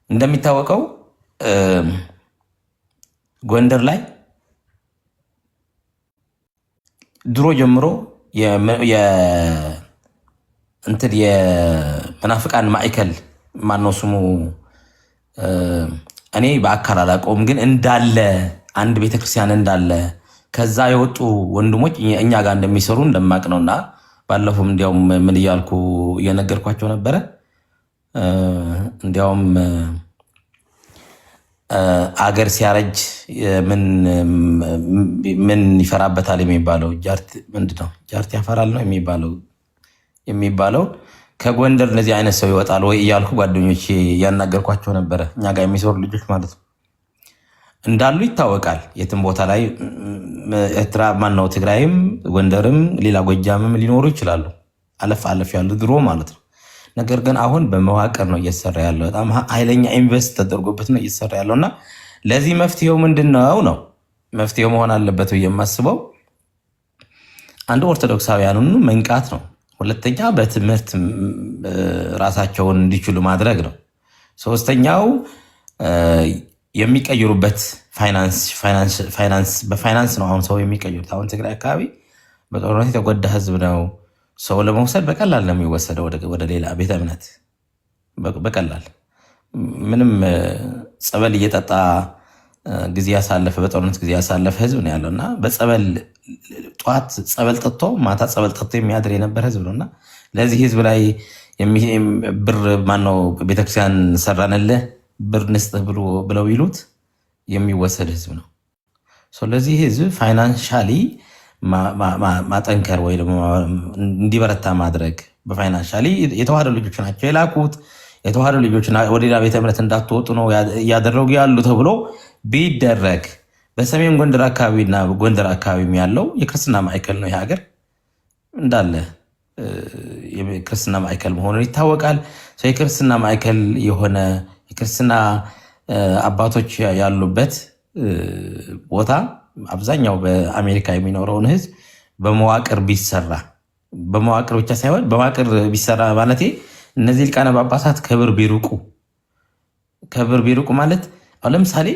እንደሚታወቀው ጎንደር ላይ ድሮ ጀምሮ የመናፍቃን ማዕከል ማነው ስሙ እኔ በአካል አላውቀውም፣ ግን እንዳለ አንድ ቤተክርስቲያን እንዳለ ከዛ የወጡ ወንድሞች እኛ ጋር እንደሚሰሩ እንደማቅ ነውና ባለፈው እንዲያውም ምን እያልኩ እየነገርኳቸው ነበረ። እንዲያውም አገር ሲያረጅ ምን ይፈራበታል የሚባለው ምንድነው? ጃርት ያፈራል ነው የሚባለው። ከጎንደር እንደዚህ አይነት ሰው ይወጣል ወይ እያልኩ ጓደኞች እያናገርኳቸው ነበረ። እኛ ጋር የሚሰሩ ልጆች ማለት ነው እንዳሉ ይታወቃል። የትም ቦታ ላይ ኤርትራ ማነው ትግራይም፣ ጎንደርም፣ ሌላ ጎጃምም ሊኖሩ ይችላሉ፣ አለፍ ያሉ ድሮ ማለት ነው። ነገር ግን አሁን በመዋቅር ነው እየተሰራ ያለው። በጣም ኃይለኛ ኢንቨስት ተደርጎበት ነው እየተሰራ ያለው እና ለዚህ መፍትሄው ምንድነው ነው መፍትሄው መሆን አለበት ብዬ የማስበው አንዱ ኦርቶዶክሳውያኑን መንቃት ነው። ሁለተኛ በትምህርት ራሳቸውን እንዲችሉ ማድረግ ነው። ሶስተኛው የሚቀይሩበት በፋይናንስ ነው። አሁን ሰው የሚቀይሩት አሁን ትግራይ አካባቢ በጦርነት የተጎዳ ህዝብ ነው። ሰው ለመውሰድ በቀላል ነው የሚወሰደው ወደ ሌላ ቤተ እምነት በቀላል ምንም ጸበል እየጠጣ ጊዜ ያሳለፈ በጦርነት ጊዜ ያሳለፈ ህዝብ ነው ያለው እና በጸበል ጠዋት ጸበል ጠጥቶ ማታ ጸበል ጠጥቶ የሚያድር የነበረ ህዝብ ነው እና ለዚህ ህዝብ ላይ ብር ማነው ቤተክርስቲያን ሰራንልህ ብር ንስጥህ ብለው ይሉት የሚወሰድ ህዝብ ነው። ለዚህ ህዝብ ፋይናንሻሊ ማጠንከር ወይ ደግሞ እንዲበረታ ማድረግ በፋይናንሻሊ የተዋህዶ ልጆች ናቸው የላኩት። የተዋህዶ ልጆች ወደ ሌላ ቤተ እምነት እንዳትወጡ ነው እያደረጉ ያሉ ተብሎ ቢደረግ በሰሜን ጎንደር አካባቢና ጎንደር አካባቢ ያለው የክርስትና ማዕከል ነው። ይህ ሀገር እንዳለ የክርስትና ማዕከል መሆኑን ይታወቃል። የክርስትና ማዕከል የሆነ የክርስትና አባቶች ያሉበት ቦታ አብዛኛው በአሜሪካ የሚኖረውን ህዝብ በመዋቅር ቢሰራ በመዋቅር ብቻ ሳይሆን በመዋቅር ቢሰራ ማለት እነዚህ ሊቃነ ጳጳሳት ከብር ቢርቁ ማለት አሁን ለምሳሌ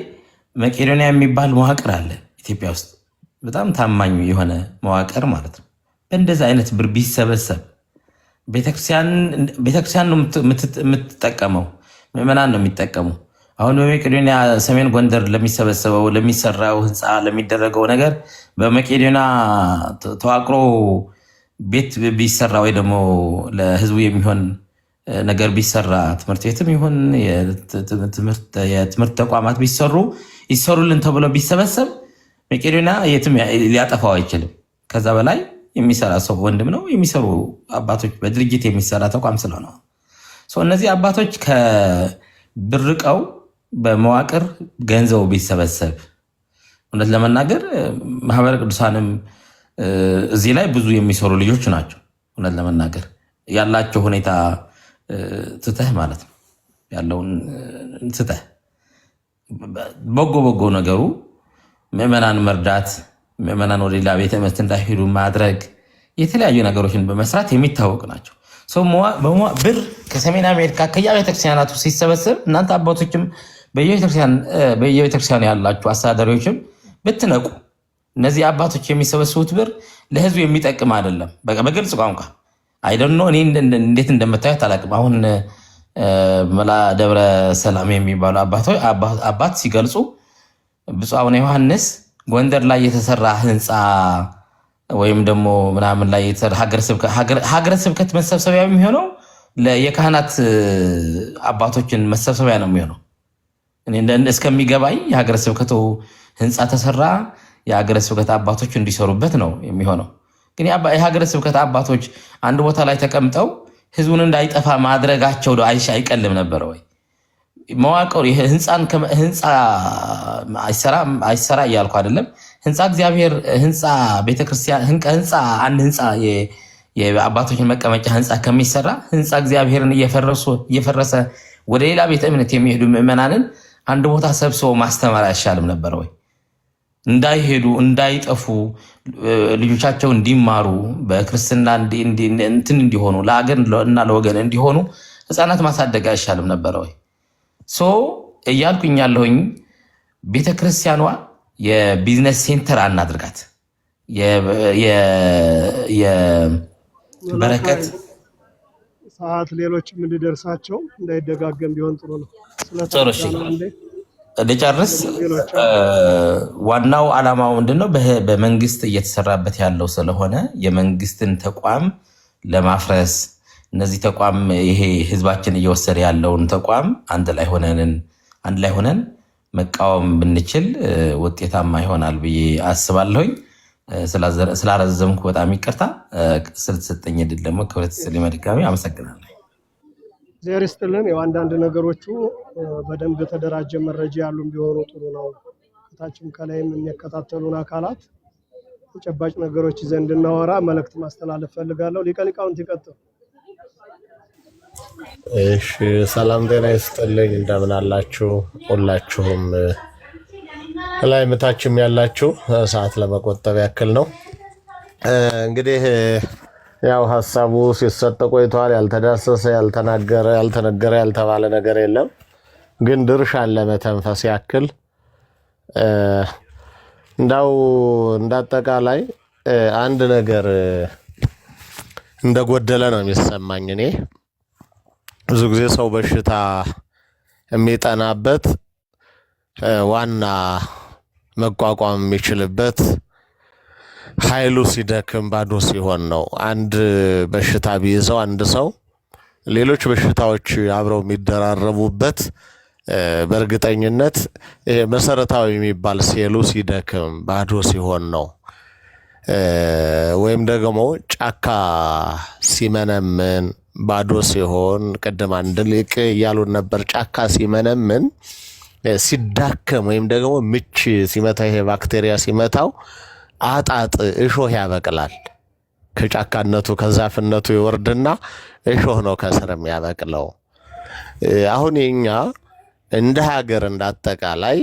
መቄዶንያ የሚባል መዋቅር አለ ኢትዮጵያ ውስጥ በጣም ታማኝ የሆነ መዋቅር ማለት ነው። በእንደዚህ አይነት ብር ቢሰበሰብ ቤተክርስቲያን ነው የምትጠቀመው፣ ምዕመናን ነው የሚጠቀሙ። አሁን በመቄዶንያ ሰሜን ጎንደር ለሚሰበሰበው ለሚሰራው ህንፃ ለሚደረገው ነገር በመቄዶንያ ተዋቅሮ ቤት ቢሰራ ወይ ደግሞ ለህዝቡ የሚሆን ነገር ቢሰራ ትምህርት ቤትም ይሁን የትምህርት ተቋማት ይሰሩልን ተብሎ ቢሰበሰብ መቄዶንያ የትም ሊያጠፋው አይችልም። ከዛ በላይ የሚሰራ ሰው ወንድም ነው። የሚሰሩ አባቶች በድርጅት የሚሰራ ተቋም ስለሆነ እነዚህ አባቶች ከብርቀው በመዋቅር ገንዘቡ ቢሰበሰብ እውነት ለመናገር ማህበረ ቅዱሳንም እዚህ ላይ ብዙ የሚሰሩ ልጆች ናቸው። እውነት ለመናገር ያላቸው ሁኔታ ትተህ ማለት ነው ያለውን ትተህ በጎ ነገሩ ምዕመናን መርዳት፣ ምዕመናን ወደ ሌላ ቤተ እምነት እንዳይሄዱ ማድረግ፣ የተለያዩ ነገሮችን በመስራት የሚታወቅ ናቸው። ብር ከሰሜን አሜሪካ ከየቤተክርስቲያናቱ ሲሰበሰብ እናንተ አባቶችም በየቤተክርስቲያኑ ያላችሁ አስተዳዳሪዎችም ብትነቁ እነዚህ አባቶች የሚሰበስቡት ብር ለህዝቡ የሚጠቅም አይደለም። በግልጽ ቋንቋ አይደኖ እኔ እንዴት እንደምታዩት አላውቅም። አሁን መላ ደብረ ሰላም የሚባሉ አባት ሲገልጹ ብፁዕ አቡነ ዮሐንስ ጎንደር ላይ የተሰራ ህንፃ ወይም ደግሞ ምናምን ላይ የተሰራ ሀገረ ስብከት መሰብሰቢያ የሚሆነው የካህናት አባቶችን መሰብሰቢያ ነው የሚሆነው። እስከሚገባኝ የሀገረ ስብከቱ ህንፃ ተሰራ የሀገረ ስብከት አባቶች እንዲሰሩበት ነው የሚሆነው። ግን የሀገረ ስብከት አባቶች አንድ ቦታ ላይ ተቀምጠው ህዝቡን እንዳይጠፋ ማድረጋቸው አይቀልም ነበር ወይ? መዋቅር ህንፃ አይሰራ እያልኩ አይደለም። ህንፃ እግዚአብሔር ህንፃ ቤተክርስቲያን አንድ ህንፃ የአባቶችን መቀመጫ ህንፃ ከሚሰራ ህንፃ እግዚአብሔርን እየፈረሰ ወደ ሌላ ቤተ እምነት የሚሄዱ ምዕመናንን አንድ ቦታ ሰብስቦ ማስተማር አይሻልም ነበር ወይ? እንዳይሄዱ እንዳይጠፉ ልጆቻቸው እንዲማሩ በክርስትና እንትን እንዲሆኑ ለአገር እና ለወገን እንዲሆኑ ህፃናት ማሳደግ አይሻልም ነበር ወይ? እያልኩኝ ያለሁኝ ቤተክርስቲያኗ የቢዝነስ ሴንተር አናድርጋት። የበረከት ሰዓት ሌሎችም እንዲደርሳቸው እንዳይደጋገም ቢሆን ጥሩ ነው። ልጨርስ። ዋናው ዓላማው ምንድነው? በመንግስት እየተሰራበት ያለው ስለሆነ የመንግስትን ተቋም ለማፍረስ እነዚህ ተቋም ይሄ ህዝባችን እየወሰደ ያለውን ተቋም አንድ ላይ ሆነን መቃወም ብንችል ውጤታማ ይሆናል ብዬ አስባለሁኝ። ስላረዘምኩ በጣም ይቅርታ። ስለተሰጠኝ ዕድል ደግሞ ክብረት ስል መድጋሚ አመሰግናለሁ። እግዚአብሔር ይስጥልን። ያው አንዳንድ ነገሮቹ በደንብ የተደራጀ መረጃ ያሉን ቢሆኑ ጥሩ ነው። ከታችም ከላይም የሚከታተሉን አካላት ተጨባጭ ነገሮች ይዘን እንድናወራ መልእክት ማስተላለፍ ፈልጋለሁ። ሊቀ ሊቃውንት ይቀጥሉ። እሺ፣ ሰላም ጤና ይስጥልኝ። እንደምን አላችሁ? ሁላችሁም ላይ ምታችም ያላችሁ ሰዓት ለመቆጠብ ያክል ነው። እንግዲህ ያው ሐሳቡ ሲሰጥ ቆይቷል። ያልተዳሰሰ ያልተነገረ ያልተባለ ነገር የለም። ግን ድርሻን ለመተንፈስ ያክል እንዳጠቃላይ አንድ ነገር እንደጎደለ ነው የሚሰማኝ። እኔ ብዙ ጊዜ ሰው በሽታ የሚጠናበት ዋና መቋቋም የሚችልበት ኃይሉ ሲደክም ባዶ ሲሆን ነው። አንድ በሽታ ቢይዘው አንድ ሰው ሌሎች በሽታዎች አብረው የሚደራረቡበት በእርግጠኝነት ይሄ መሰረታዊ የሚባል ሴሉ ሲደክም ባዶ ሲሆን ነው። ወይም ደግሞ ጫካ ሲመነምን ባዶ ሲሆን፣ ቅድም አንድ ሊቅ እያሉን ነበር። ጫካ ሲመነምን ሲዳከም ወይም ደግሞ ምች ሲመታ ይሄ ባክቴሪያ ሲመታው አጣጥ እሾህ ያበቅላል። ከጫካነቱ ከዛፍነቱ ይወርድና እሾህ ነው ከስርም ያበቅለው። አሁን የኛ እንደ ሀገር እንዳጠቃላይ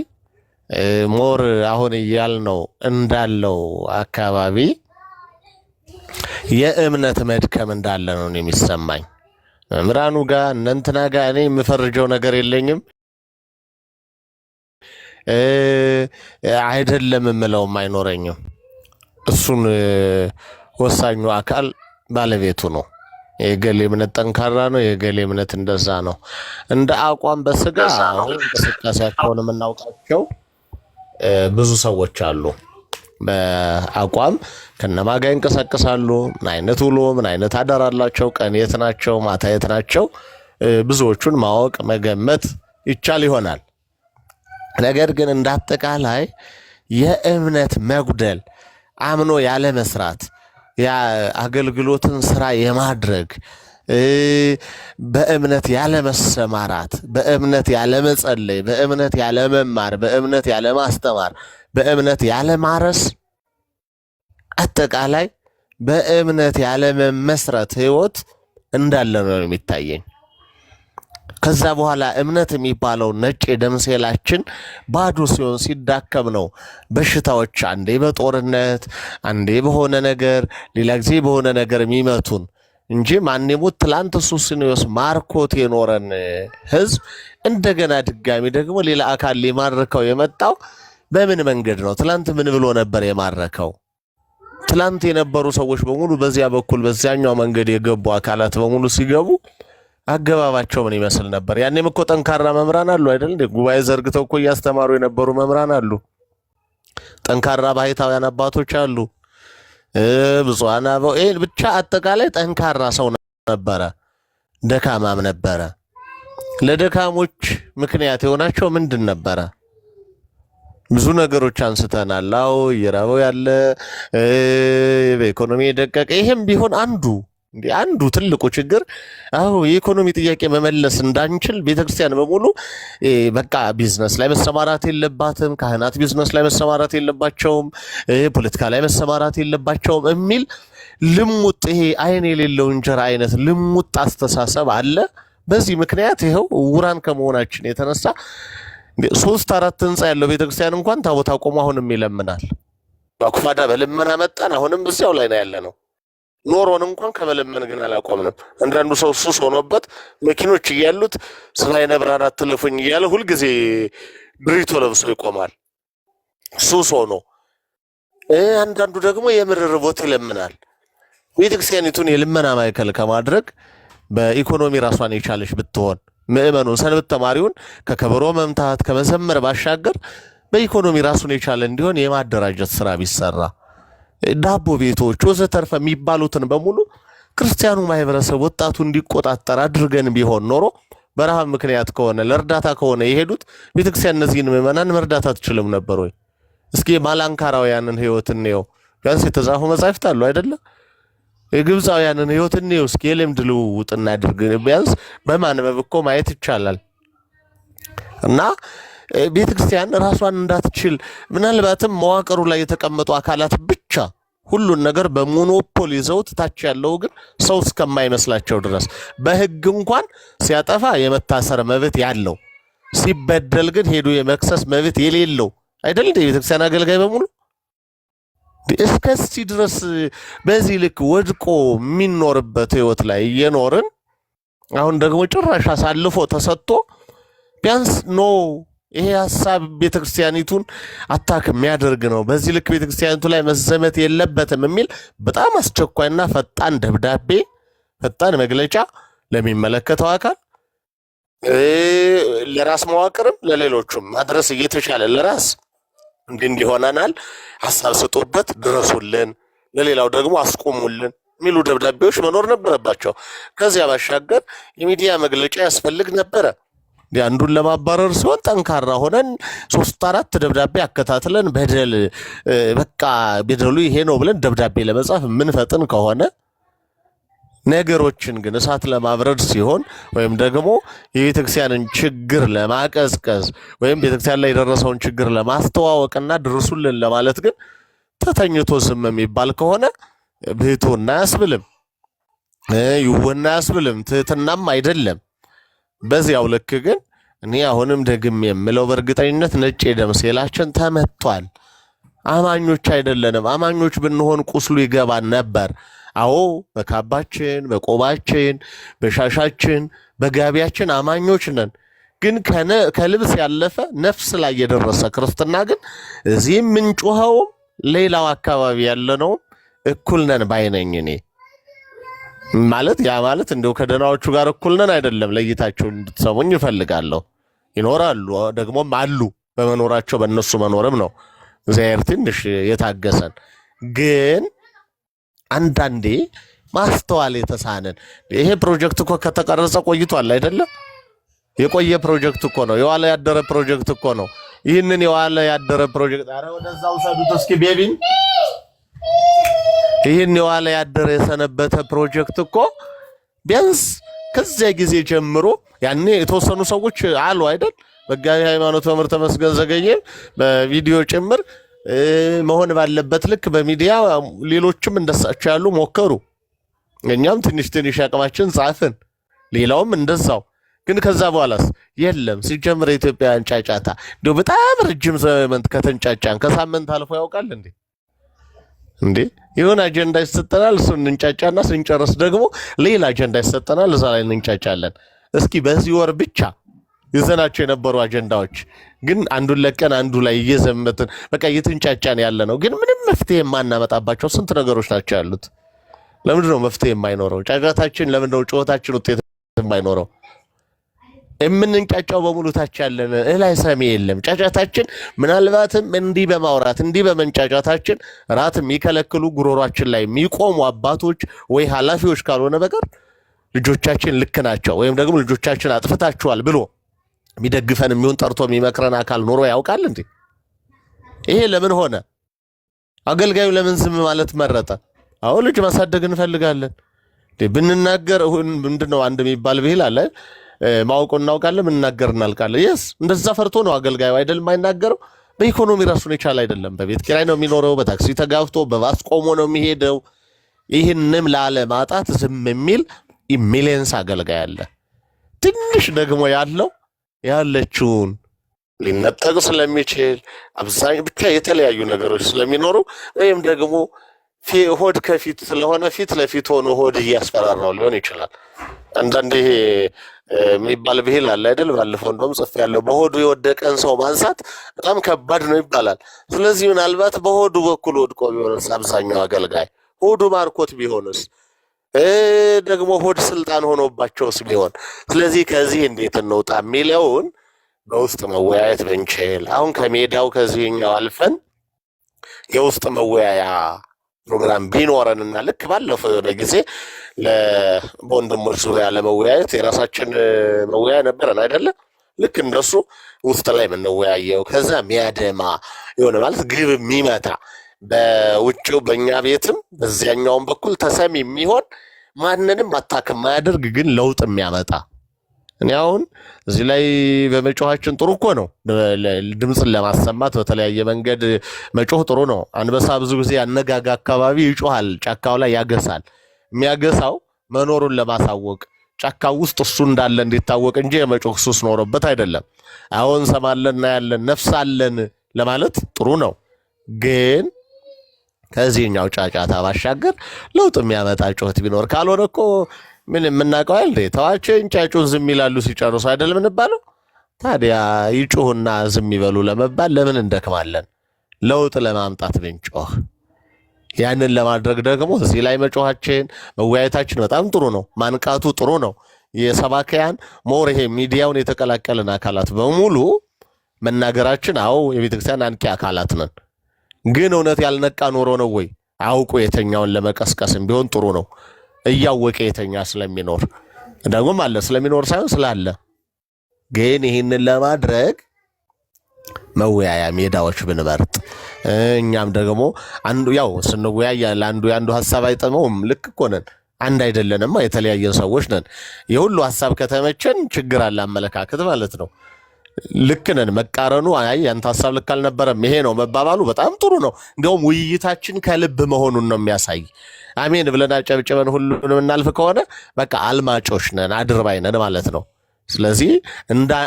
ሞር አሁን እያልነው እንዳለው አካባቢ የእምነት መድከም እንዳለ ነው የሚሰማኝ። መምህራኑ ጋር እነንትና ጋር እኔ የምፈርጀው ነገር የለኝም፣ አይደለም የምለውም አይኖረኝም። እሱን ወሳኙ አካል ባለቤቱ ነው። የገሌ እምነት ጠንካራ ነው፣ የገሌ እምነት እንደዛ ነው። እንደ አቋም በስጋ አሁን እንቅስቃሴያቸውን የምናውቃቸው ብዙ ሰዎች አሉ። በአቋም ከነማ ጋር ይንቀሳቀሳሉ። ምን አይነት ውሎ ምን አይነት አዳር አላቸው፣ ቀን የት ናቸው፣ ማታ የት ናቸው፣ ብዙዎቹን ማወቅ መገመት ይቻል ይሆናል። ነገር ግን እንዳጠቃላይ የእምነት መጉደል፣ አምኖ ያለ መስራት፣ አገልግሎትን ስራ የማድረግ በእምነት ያለ መሰማራት፣ በእምነት ያለ መጸለይ፣ በእምነት ያለ መማር፣ በእምነት ያለ ማስተማር፣ በእምነት ያለ ማረስ፣ አጠቃላይ በእምነት ያለ መመስረት ህይወት እንዳለ ነው የሚታየኝ። ከዛ በኋላ እምነት የሚባለው ነጭ የደም ሴላችን ባዶ ሲሆን ሲዳከም ነው በሽታዎች አንዴ በጦርነት አንዴ በሆነ ነገር ሌላ ጊዜ በሆነ ነገር የሚመቱን እንጂ ማንሙት ትላንት ሱስንዮስ ማርኮት የኖረን ህዝብ እንደገና ድጋሚ ደግሞ ሌላ አካል ሊማርከው የመጣው በምን መንገድ ነው? ትላንት ምን ብሎ ነበር የማረከው? ትላንት የነበሩ ሰዎች በሙሉ በዚያ በኩል በዚያኛው መንገድ የገቡ አካላት በሙሉ ሲገቡ አገባባቸው ምን ይመስል ነበር? ያኔም እኮ ጠንካራ መምህራን አሉ አይደል? ጉባኤ ዘርግተው እኮ እያስተማሩ የነበሩ መምህራን አሉ። ጠንካራ ባሕታውያን አባቶች አሉ። ብፁዓን አበው ብቻ አጠቃላይ ጠንካራ ሰው ነበረ፣ ደካማም ነበረ። ለደካሞች ምክንያት የሆናቸው ምንድን ነበረ? ብዙ ነገሮች አንስተናል። አዎ እየራበው ያለ በኢኮኖሚ የደቀቀ ይሄም ቢሆን አንዱ ትልቁ ችግር አዎ የኢኮኖሚ ጥያቄ መመለስ እንዳንችል ቤተክርስቲያን በሙሉ በቃ ቢዝነስ ላይ መሰማራት የለባትም፣ ካህናት ቢዝነስ ላይ መሰማራት የለባቸውም፣ ፖለቲካ ላይ መሰማራት የለባቸውም የሚል ልሙጥ ይሄ አይን የሌለው እንጀራ አይነት ልሙጥ አስተሳሰብ አለ። በዚህ ምክንያት ይኸው ዕውራን ከመሆናችን የተነሳ 3-4 ህንፃ ያለው ቤተክርስቲያን እንኳን ታቦት አቆሙ አሁንም ይለምናል። ባኩፋዳ በልመና መጣን፣ አሁንም እዚያው ላይ ነው ያለ ነው። ኖሮን እንኳን ከመለመን ግን አላቆምንም። አንዳንዱ ሰው ሱስ ሆኖበት መኪኖች እያሉት ስራዬን ብርሃን አትለፉኝ እያለ ሁልጊዜ ብሪቶ ለብሶ ይቆማል ሱስ ሆኖ። አንዳንዱ ደግሞ የምርር ቦት ይለምናል። ቤተክርስቲያኒቱን የልመና ማዕከል ከማድረግ በኢኮኖሚ ራሷን የቻለች ብትሆን ምእመኑን ሰንበት ተማሪውን ከከበሮ መምታት ከመዘመር ባሻገር በኢኮኖሚ ራሱን የቻለ እንዲሆን የማደራጀት ስራ ቢሰራ ዳቦ ቤቶች ወዘተርፈ የሚባሉትን በሙሉ ክርስቲያኑ ማህበረሰብ ወጣቱ እንዲቆጣጠር አድርገን ቢሆን ኖሮ በረሃብ ምክንያት ከሆነ ለእርዳታ ከሆነ የሄዱት ቤተክርስቲያን እነዚህን ምዕመናን መርዳት አትችልም ነበር ወይ? እስኪ ማላንካራውያንን ህይወት እንየው። ቢያንስ የተጻፉ መጻሕፍት አሉ አይደለ? የግብፃውያንን ህይወት እንየው እስኪ፣ የልምድ ልውውጥ እናድርግ። ቢያንስ በማንበብ እኮ ማየት ይቻላል። እና ቤተክርስቲያን ራሷን እንዳትችል ምናልባትም መዋቅሩ ላይ የተቀመጡ አካላት ብቻ ሁሉን ነገር በሞኖፖል ይዘውት ታች ያለው ግን ሰው እስከማይመስላቸው ድረስ በህግ እንኳን ሲያጠፋ የመታሰር መብት ያለው ሲበደል ግን ሄዶ የመክሰስ መብት የሌለው አይደል እንደ ቤተክርስቲያን አገልጋይ በሙሉ እስከዚህ ድረስ በዚህ ልክ ወድቆ የሚኖርበት ህይወት ላይ እየኖርን አሁን ደግሞ ጭራሽ አሳልፎ ተሰጥቶ ቢያንስ ይሄ ሐሳብ ቤተክርስቲያኒቱን አታክ የሚያደርግ ነው፣ በዚህ ልክ ቤተክርስቲያኒቱ ላይ መዘመት የለበትም የሚል በጣም አስቸኳይና ፈጣን ደብዳቤ ፈጣን መግለጫ ለሚመለከተው አካል ለራስ መዋቅርም ለሌሎቹም ማድረስ እየተቻለ ለራስ እንዲሆናናል ሐሳብ ስጡበት፣ ድረሱልን፣ ለሌላው ደግሞ አስቆሙልን የሚሉ ደብዳቤዎች መኖር ነበረባቸው። ከዚያ ባሻገር የሚዲያ መግለጫ ያስፈልግ ነበረ። አንዱን ለማባረር ሲሆን ጠንካራ ሆነን 3-4 ደብዳቤ አከታትለን በቃ በደሉ ይሄ ነው ብለን ደብዳቤ ለመጻፍ የምንፈጥን ከሆነ ነገሮችን ግን እሳት ለማብረድ ሲሆን ወይም ደግሞ የቤተክርስቲያንን ችግር ለማቀዝቀዝ ወይም ቤተክርስቲያን ላይ የደረሰውን ችግር ለማስተዋወቅና ድርሱልን ለማለት ግን ተተኝቶ ዝም የሚባል ከሆነ ብሕትውና አያስብልም፣ ይሁንና አያስብልም፣ ትህትናም አይደለም። በዚያው ልክ ግን እኔ አሁንም ደግሜ የምለው በእርግጠኝነት ነጭ የደም ሴላችን ተመቷል። አማኞች አይደለንም። አማኞች ብንሆን ቁስሉ ይገባን ነበር። አዎ በካባችን፣ በቆባችን፣ በሻሻችን፣ በጋቢያችን አማኞች ነን። ግን ከልብስ ያለፈ ነፍስ ላይ የደረሰ ክርስትና ግን እዚህም ምንጮኸውም ሌላው አካባቢ ያለነውም እኩል ነን ባይነኝ እኔ ማለት ያ ማለት እንደው ከደናዎቹ ጋር እኩል ነን አይደለም። ለይታቸው እንድትሰሙኝ እፈልጋለሁ። ይኖራሉ ደግሞም አሉ። በመኖራቸው በእነሱ መኖርም ነው እግዚአብሔር ትንሽ የታገሰን። ግን አንዳንዴ ማስተዋል የተሳነን ይሄ ፕሮጀክት እኮ ከተቀረጸ ቆይቷል አይደለም? የቆየ ፕሮጀክት እኮ ነው። የዋለ ያደረ ፕሮጀክት እኮ ነው። ይህንን የዋለ ያደረ ፕሮጀክት ኧረ ወደዛው ሰዱት እስኪ ቤቢን ይህን የዋለ ያደረ የሰነበተ ፕሮጀክት እኮ ቢያንስ ከዚያ ጊዜ ጀምሮ ያኔ የተወሰኑ ሰዎች አሉ አይደል መጋቢ ሃይማኖት መምህር ተመስገን ዘገየ በቪዲዮ ጭምር መሆን ባለበት ልክ በሚዲያ ሌሎችም እንደሳቸው ያሉ ሞከሩ። እኛም ትንሽ አቅማችን ጻፍን፣ ሌላውም እንደዛው። ግን ከዛ በኋላስ የለም ሲጀምር የኢትዮጵያውያን ጫጫታ እንደው በጣም ረጅም ዘመን ከተንጫጫን ከሳምንት አልፎ ያውቃል እንዴ? የሆነ አጀንዳ ይሰጠናል፣ እሱን እንጫጫና ስንጨርስ ደግሞ ሌላ አጀንዳ ይሰጠናል፣ እዛ ላይ እንጫጫለን። እስኪ በዚህ ወር ብቻ ይዘናቸው የነበሩ አጀንዳዎች ግን አንዱን ለቀን አንዱ ላይ እየዘመትን በቃ እየተንጫጫን ያለ ነው። ግን ምንም መፍትሄ የማናመጣባቸው ስንት ነገሮች ናቸው ያሉት። ለምንድን ነው መፍትሄ የማይኖረው? ጫጫታችን ለምንድን ነው ጩኸታችን ውጤት የማይኖረው? የምንንጫጫው በሙሉ ታች ያለን እላይ ሰሚ የለም። ጫጫታችን ምናልባትም እንዲህ በማውራት እንዲህ በመንጫጫታችን ራት የሚከለክሉ ጉሮሯችን ላይ የሚቆሙ አባቶች ወይ ኃላፊዎች ካልሆነ በቀር ልጆቻችን ልክ ናቸው ወይም ደግሞ ልጆቻችን አጥፍታችኋል ብሎ የሚደግፈን የሚሆን ጠርቶ የሚመክረን አካል ኖሮ ያውቃል እንዴ? ይሄ ለምን ሆነ? አገልጋዩ ለምን ዝም ማለት መረጠ? አዎ ልጅ ማሳደግ እንፈልጋለን ብንናገር ምንድነው አንድ የሚባል ብሂል አለ። ማውቀው እናውቃለን፣ ምንናገር እናልቃለን። የስ እንደዛ ፈርቶ ነው አገልጋዩ አይደል የማይናገረው። በኢኮኖሚ ራሱን የቻለ አይደለም። በቤት ኪራይ ነው የሚኖረው፣ በታክሲ ተጋፍቶ በባስ ቆሞ ነው የሚሄደው። ይህንም ላለማጣት ዝም የሚል ሚሊየንስ አገልጋይ አለ። ትንሽ ደግሞ ያለችውን ሊነጠቅ ስለሚችል አብዛኛው ብቻ የተለያዩ ነገሮች ስለሚኖሩ ወይም ደግሞ ሆድ ከፊት ስለሆነ ፊት ለፊት ሆኖ ሆድ እያስፈራራው ሊሆን ይችላል። አንዳንዴ ይሄ የሚባል ብሂል አለ አይደል? ባለፈው እንደውም ጽፌያለሁ። በሆዱ የወደቀን ሰው ማንሳት በጣም ከባድ ነው ይባላል። ስለዚህ ምናልባት በሆዱ በኩል ወድቆ ቢሆንስ አብዛኛው አገልጋይ ሆዱ ማርኮት ቢሆንስ ደግሞ ሆድ ስልጣን ሆኖባቸውስ ቢሆን? ስለዚህ ከዚህ እንዴት እንውጣ የሚለውን በውስጥ መወያየት ብንችል፣ አሁን ከሜዳው ከዚህኛው አልፈን የውስጥ መወያያ ፕሮግራም ቢኖረንና ልክ ባለፈው የሆነ ጊዜ በወንድሞች ዙሪያ ለመወያየት የራሳችን መወያያ ነበረን አይደለ? ልክ እንደሱ ውስጥ ላይ የምንወያየው ከዛ ሚያደማ የሆነ ማለት ግብ የሚመታ በውጭው በእኛ ቤትም በዚያኛውም በኩል ተሰሚ የሚሆን ማንንም አታክ የማያደርግ ግን ለውጥ የሚያመጣ። እኔ አሁን እዚህ ላይ በመጮኋችን ጥሩ እኮ ነው። ድምፅን ለማሰማት በተለያየ መንገድ መጮህ ጥሩ ነው። አንበሳ ብዙ ጊዜ አነጋጋ አካባቢ ይጮሃል፣ ጫካው ላይ ያገሳል። የሚያገሳው መኖሩን ለማሳወቅ ጫካው ውስጥ እሱ እንዳለ እንዲታወቅ እንጂ የመጮህ ሱስ ኖሮበት አይደለም። አሁን ሰማለን እናያለን ነፍስ አለን ለማለት ጥሩ ነው። ግን ከዚህኛው ጫጫታ ባሻገር ለውጥ የሚያመጣ ጩኸት ቢኖር ካልሆነ እኮ ምን የምናውቀው አይደል? ተዋቸው እንጫጩን ዝም ይላሉ ሲጨርሱ አይደል የምንባለው? ታዲያ ይጩህና ዝም ይበሉ ለመባል ለምን እንደክማለን? ለውጥ ለማምጣት ብንጮህ፣ ያንን ለማድረግ ደግሞ እዚህ ላይ መጮሃችን መወያየታችን በጣም ጥሩ ነው። ማንቃቱ ጥሩ ነው። የሰባከያን ሞር ይሄ ሚዲያውን የተቀላቀልን አካላት በሙሉ መናገራችን አዎ የቤተክርስቲያን አንቂ አካላት ነን። ግን እውነት ያልነቃ ኖሮ ነው ወይ? አውቆ የተኛውን ለመቀስቀስም ቢሆን ጥሩ ነው። እያወቀ የተኛ ስለሚኖር ደግሞ አለ ስለሚኖር ሳይሆን ስላለ። ግን ይህንን ለማድረግ መወያያ ሜዳዎች ብንመርጥ እኛም ደግሞ አንዱ ያው ስንወያያ ለአንዱ ያንዱ ሀሳብ አይጠመውም። ልክ እኮ ነን፣ አንድ አይደለንማ፣ የተለያየን ሰዎች ነን። የሁሉ ሀሳብ ከተመቸን ችግር አለ አመለካከት ማለት ነው። ልክ ነን። መቃረኑ አይ ያንተ ሀሳብ ልክ አልነበረም ይሄ ነው መባባሉ በጣም ጥሩ ነው። እንዲያውም ውይይታችን ከልብ መሆኑን ነው የሚያሳይ። አሜን ብለን አጨብጭበን ሁሉንም እናልፍ ከሆነ በቃ አልማጮች ነን፣ አድርባይ ነን ማለት ነው። ስለዚህ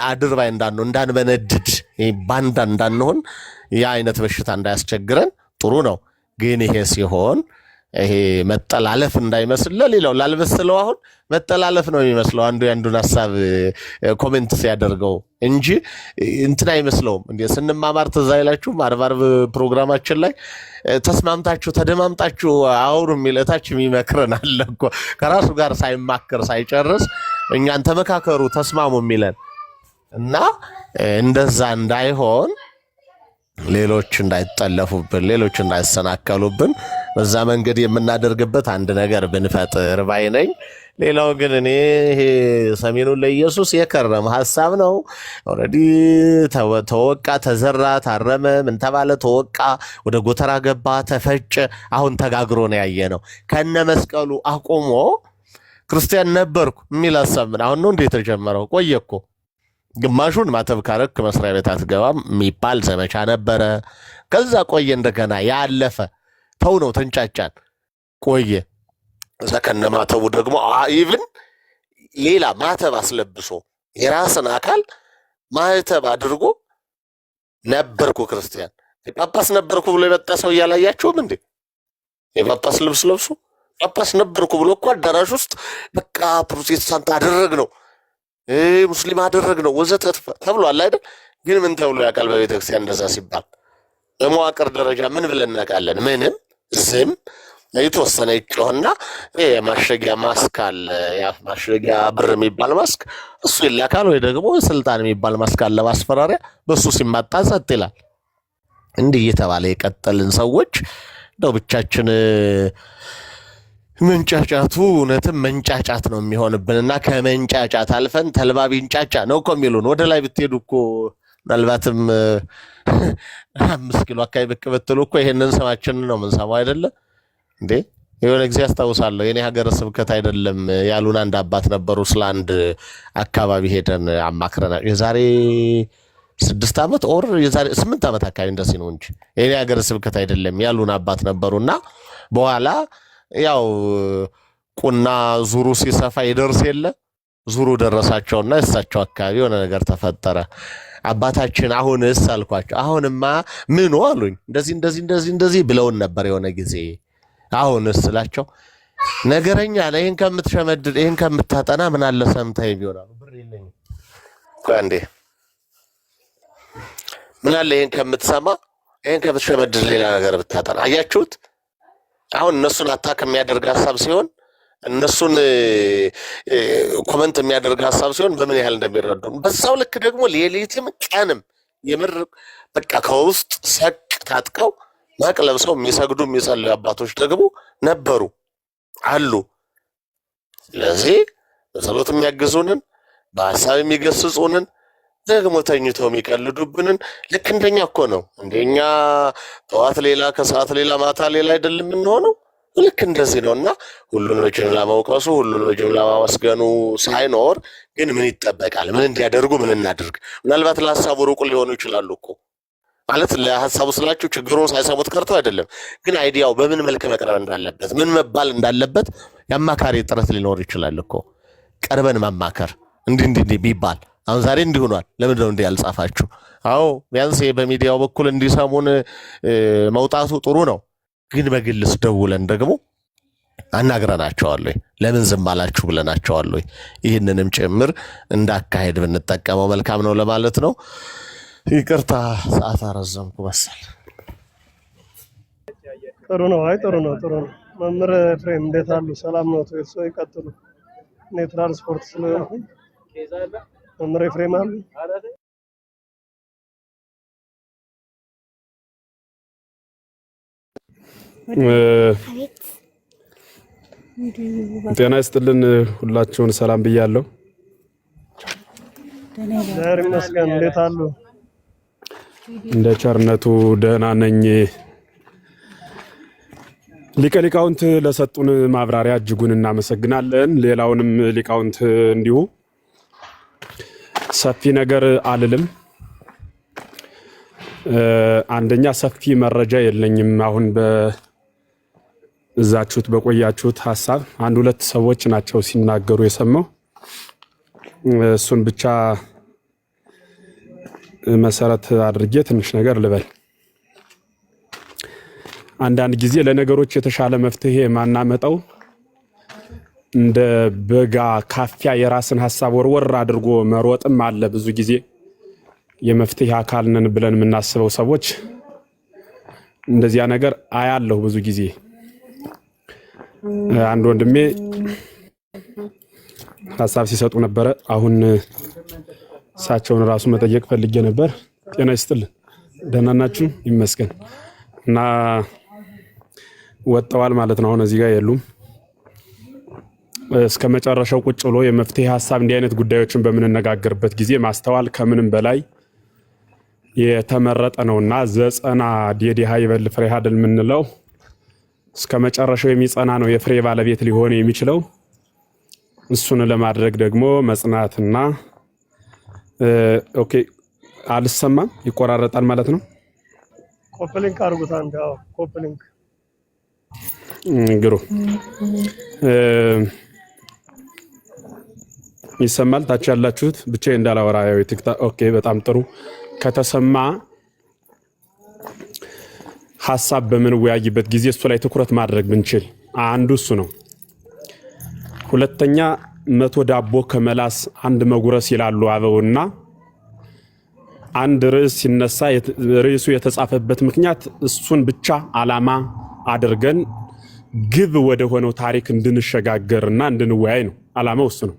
አድርባይ እንዳንበነድድ ባንዳ እንዳንሆን ያ አይነት በሽታ እንዳያስቸግረን ጥሩ ነው። ግን ይሄ ሲሆን ይሄ መጠላለፍ እንዳይመስል ለሌላው ላልበስለው አሁን መጠላለፍ ነው የሚመስለው አንዱ ያንዱን ሀሳብ ኮሜንት ሲያደርገው እንጂ እንትን አይመስለውም። እንዴ ስንማማር ትዝ አይላችሁም? አርብ ፕሮግራማችን ላይ ተስማምታችሁ ተደማምጣችሁ አውሩ የሚለታች የሚመክረን አለ እኮ ከራሱ ጋር ሳይማከር ሳይጨርስ እኛን ተመካከሩ ተስማሙ የሚለን እና እንደዛ እንዳይሆን ሌሎች እንዳይጠለፉብን ሌሎች እንዳይሰናከሉብን በዛ መንገድ የምናደርግበት አንድ ነገር ብንፈጥር ባይ ነኝ። ሌላው ግን እኔ ይሄ ሰሜኑን ለኢየሱስ የከረመ ሐሳብ ነው። ኦልሬዲ ተወቃ፣ ተዘራ፣ ታረመ፣ ምን ተባለ፣ ተወቃ፣ ወደ ጎተራ ገባ፣ ተፈጨ፣ አሁን ተጋግሮ ነው ያየ ነው። ከነ መስቀሉ አቁሞ ክርስቲያን ነበርኩ የሚል ሀሳብ ምን አሁን ነው እንዴ የተጀመረው? ቆየ እኮ። ግማሹን ማተብ ካረክ መስሪያ ቤት አትገባም የሚባል ዘመቻ ነበረ። ከዛ ቆየ እንደገና ያለፈ ተው ነው ተንጫጫን ቆየ። እዛ ከነ ማተቡ ደግሞ ኢቭን ሌላ ማተብ አስለብሶ የራስን አካል ማተብ አድርጎ ነበርኩ ክርስቲያን ጳጳስ ነበርኩ ብሎ የመጣ ሰው እያላያችሁም እንዴ? የጳጳስ ልብስ ለብሶ ጳጳስ ነበርኩ ብሎ እኮ አዳራሽ ውስጥ በቃ ፕሮቴስታንት አደረግ ነው ሙስሊም አደረግ ነው ወዘተ ተብሏል አይደል? ግን ምን ተብሎ ያውቃል በቤተክርስቲያን እንደዛ ሲባል? በመዋቅር ደረጃ ምን ብለን እናውቃለን? ምንም ዝም የተወሰነ ይጮህና ማሸጊያ ማስክ አለ፣ ያ ማሸጊያ ብር የሚባል ማስክ እሱ ይላካል፣ ወይ ደግሞ ስልጣን የሚባል ማስክ አለ ማስፈራሪያ፣ በሱ ሲማጣ ጸጥ ይላል። እንዲህ እየተባለ የቀጠልን ሰዎች እንደው ብቻችን መንጫጫቱ እውነትም መንጫጫት ነው የሚሆንብንና ከመንጫጫት አልፈን ተልባ ቢንጫጫ ነው እኮ የሚሉን። ወደ ላይ ብትሄዱ እኮ ምናልባትም 5 ኪሎ አካባቢ ብቅ ብትሉ እኮ ይሄንን ስማችንን ነው የምንሰማው አይደለ እንዴ? የሆነ ጊዜ አስታውሳለሁ የኔ ሀገረ ስብከት አይደለም ያሉን አንድ አባት ነበሩ። ስለ አንድ አካባቢ ሄደን አማክረናል። የዛሬ 6 ዓመት ኦር የዛሬ 8 ዓመት አካባቢ እንደዚህ ነው እንጂ የኔ ሀገረ ስብከት አይደለም ያሉን አባት ነበሩና በኋላ ያው ቁና ዙሩ ሲሰፋ ይደርስ የለ ዙሩ ደረሳቸውና እሳቸው አካባቢ የሆነ ነገር ተፈጠረ። አባታችን አሁንስ አልኳቸው። አሁንማ ምን አሉኝ። እንደዚህ ብለውን ነበር የሆነ ጊዜ። አሁንስ ስላቸው ነገረኛ አለ። ይሄን ከምትሸመድድ ይሄን ከምታጠና ምን አለ ሰምታይ ቢሆናሉ። ብር የለኝም ቆይ አንዴ። ምን አለ ይሄን ከምትሰማ ይሄን ከምትሸመድድ ሌላ ነገር ብታጠና። አያችሁት? አሁን እነሱን አታክ የሚያደርግ ሀሳብ ሲሆን እነሱን ኮመንት የሚያደርግ ሀሳብ ሲሆን በምን ያህል እንደሚረዱ በዛው ልክ ደግሞ ሌሊትም ቀንም የምር በቃ ከውስጥ ሰቅ ታጥቀው ማቅ ለብሰው የሚሰግዱ የሚጸልዩ አባቶች ደግሞ ነበሩ አሉ። ስለዚህ በጸሎት የሚያግዙንን በሀሳብ የሚገስጹንን ደግሞ ተኝተው የሚቀልዱብንን ልክ እንደኛ እኮ ነው። እንደኛ ጠዋት ሌላ ከሰዓት ሌላ ማታ ሌላ አይደለም የምንሆነው። ልክ እንደዚህ ነው እና ሁሉን በጅምላ መውቀሱ ሁሉን በጅምላ ማመስገኑ ሳይኖር ግን ምን ይጠበቃል? ምን እንዲያደርጉ ምን እናድርግ? ምናልባት ለሀሳቡ ሩቁ ሊሆኑ ይችላሉ እኮ ማለት ለሀሳቡ ስላችሁ ችግሩን ሳይሰሙት ቀርቶ አይደለም። ግን አይዲያው በምን መልክ መቅረብ እንዳለበት ምን መባል እንዳለበት የአማካሪ ጥረት ሊኖር ይችላል እኮ። ቀርበን ማማከር እንዲህ ቢባል አሁን ዛሬ እንዲህ ሆኗል። ለምንድን ነው እንዲህ ያልጻፋችሁ? አዎ ቢያንስ በሚዲያው በኩል እንዲሰሙን መውጣቱ ጥሩ ነው። ግን በግልስ ደውለን ደግሞ አናግረናቸዋል ወይ ለምን ዝም አላችሁ ብለናቸዋል ወይ? ይህንንም ጭምር እንዳካሄድ ብንጠቀመው መልካም ነው ለማለት ነው። ይቅርታ ሰዓት አረዘምኩ መሰል። ጥሩ ነው። አይ ጥሩ ነው። መምህር ኤፍሬም እንዴት አሉ? ሰላም ነው? እርሶ ይቀጥሉ። እኔ ትራንስፖርት ስለሆንኩ መምህር ኤፍሬም አሉ? ጤና ይስጥልን። ሁላችሁን ሰላም ብያለሁ። ዛሬ ይመስገን። እንዴት አሉ? እንደ ቸርነቱ ደህና ነኝ። ሊቀ ሊቃውንት ለሰጡን ማብራሪያ እጅጉን እናመሰግናለን። ሌላውንም ሊቃውንት እንዲሁ ሰፊ ነገር አልልም። አንደኛ ሰፊ መረጃ የለኝም። አሁን በዛችሁት በቆያችሁት ሀሳብ አንድ ሁለት ሰዎች ናቸው ሲናገሩ የሰማው። እሱን ብቻ መሰረት አድርጌ ትንሽ ነገር ልበል። አንዳንድ ጊዜ ለነገሮች የተሻለ መፍትሄ ማናመጣው እንደ በጋ ካፊያ የራስን ሀሳብ ወርወር አድርጎ መሮጥም አለ። ብዙ ጊዜ የመፍትሄ አካል ነን ብለን የምናስበው ሰዎች እንደዚያ ነገር አያለሁ ብዙ ጊዜ። አንድ ወንድሜ ሀሳብ ሲሰጡ ነበረ። አሁን እሳቸውን ራሱ መጠየቅ ፈልጌ ነበር። ጤና ይስጥልን፣ ደህና ናችሁ? ይመስገን። እና ወጥተዋል ማለት ነው። አሁን እዚህ ጋር የሉም። እስከ መጨረሻው ቁጭ ብሎ የመፍትሄ ሀሳብ እንዲህ አይነት ጉዳዮችን በምንነጋገርበት ጊዜ ማስተዋል ከምንም በላይ የተመረጠ ነውና ዘጸና ዴዲሃ ይበል ፍሬ ሀደል የምንለው እስከ መጨረሻው የሚጸና ነው የፍሬ ባለቤት ሊሆን የሚችለው። እሱን ለማድረግ ደግሞ መጽናትና ኦኬ አልሰማም ይቆራረጣል ማለት ነው። ኮፕሊንክ አድርጉት አንድ ኮፕሊንክ ግሩ ይሰማል። ታች ያላችሁት ብቻ እንዳላወራ ያው ቲክታክ ኦኬ በጣም ጥሩ ከተሰማ ሐሳብ በምንወያይበት ጊዜ እሱ ላይ ትኩረት ማድረግ ብንችል አንዱ እሱ ነው። ሁለተኛ 100 ዳቦ ከመላስ አንድ መጉረስ ይላሉ አበውና አንድ ርዕስ ሲነሳ ርዕሱ የተጻፈበት ምክንያት እሱን ብቻ ዓላማ አድርገን ግብ ወደ ሆነው ታሪክ እንድንሸጋገርና እንድንወያይ ነው። ዓላማው እሱ ነው።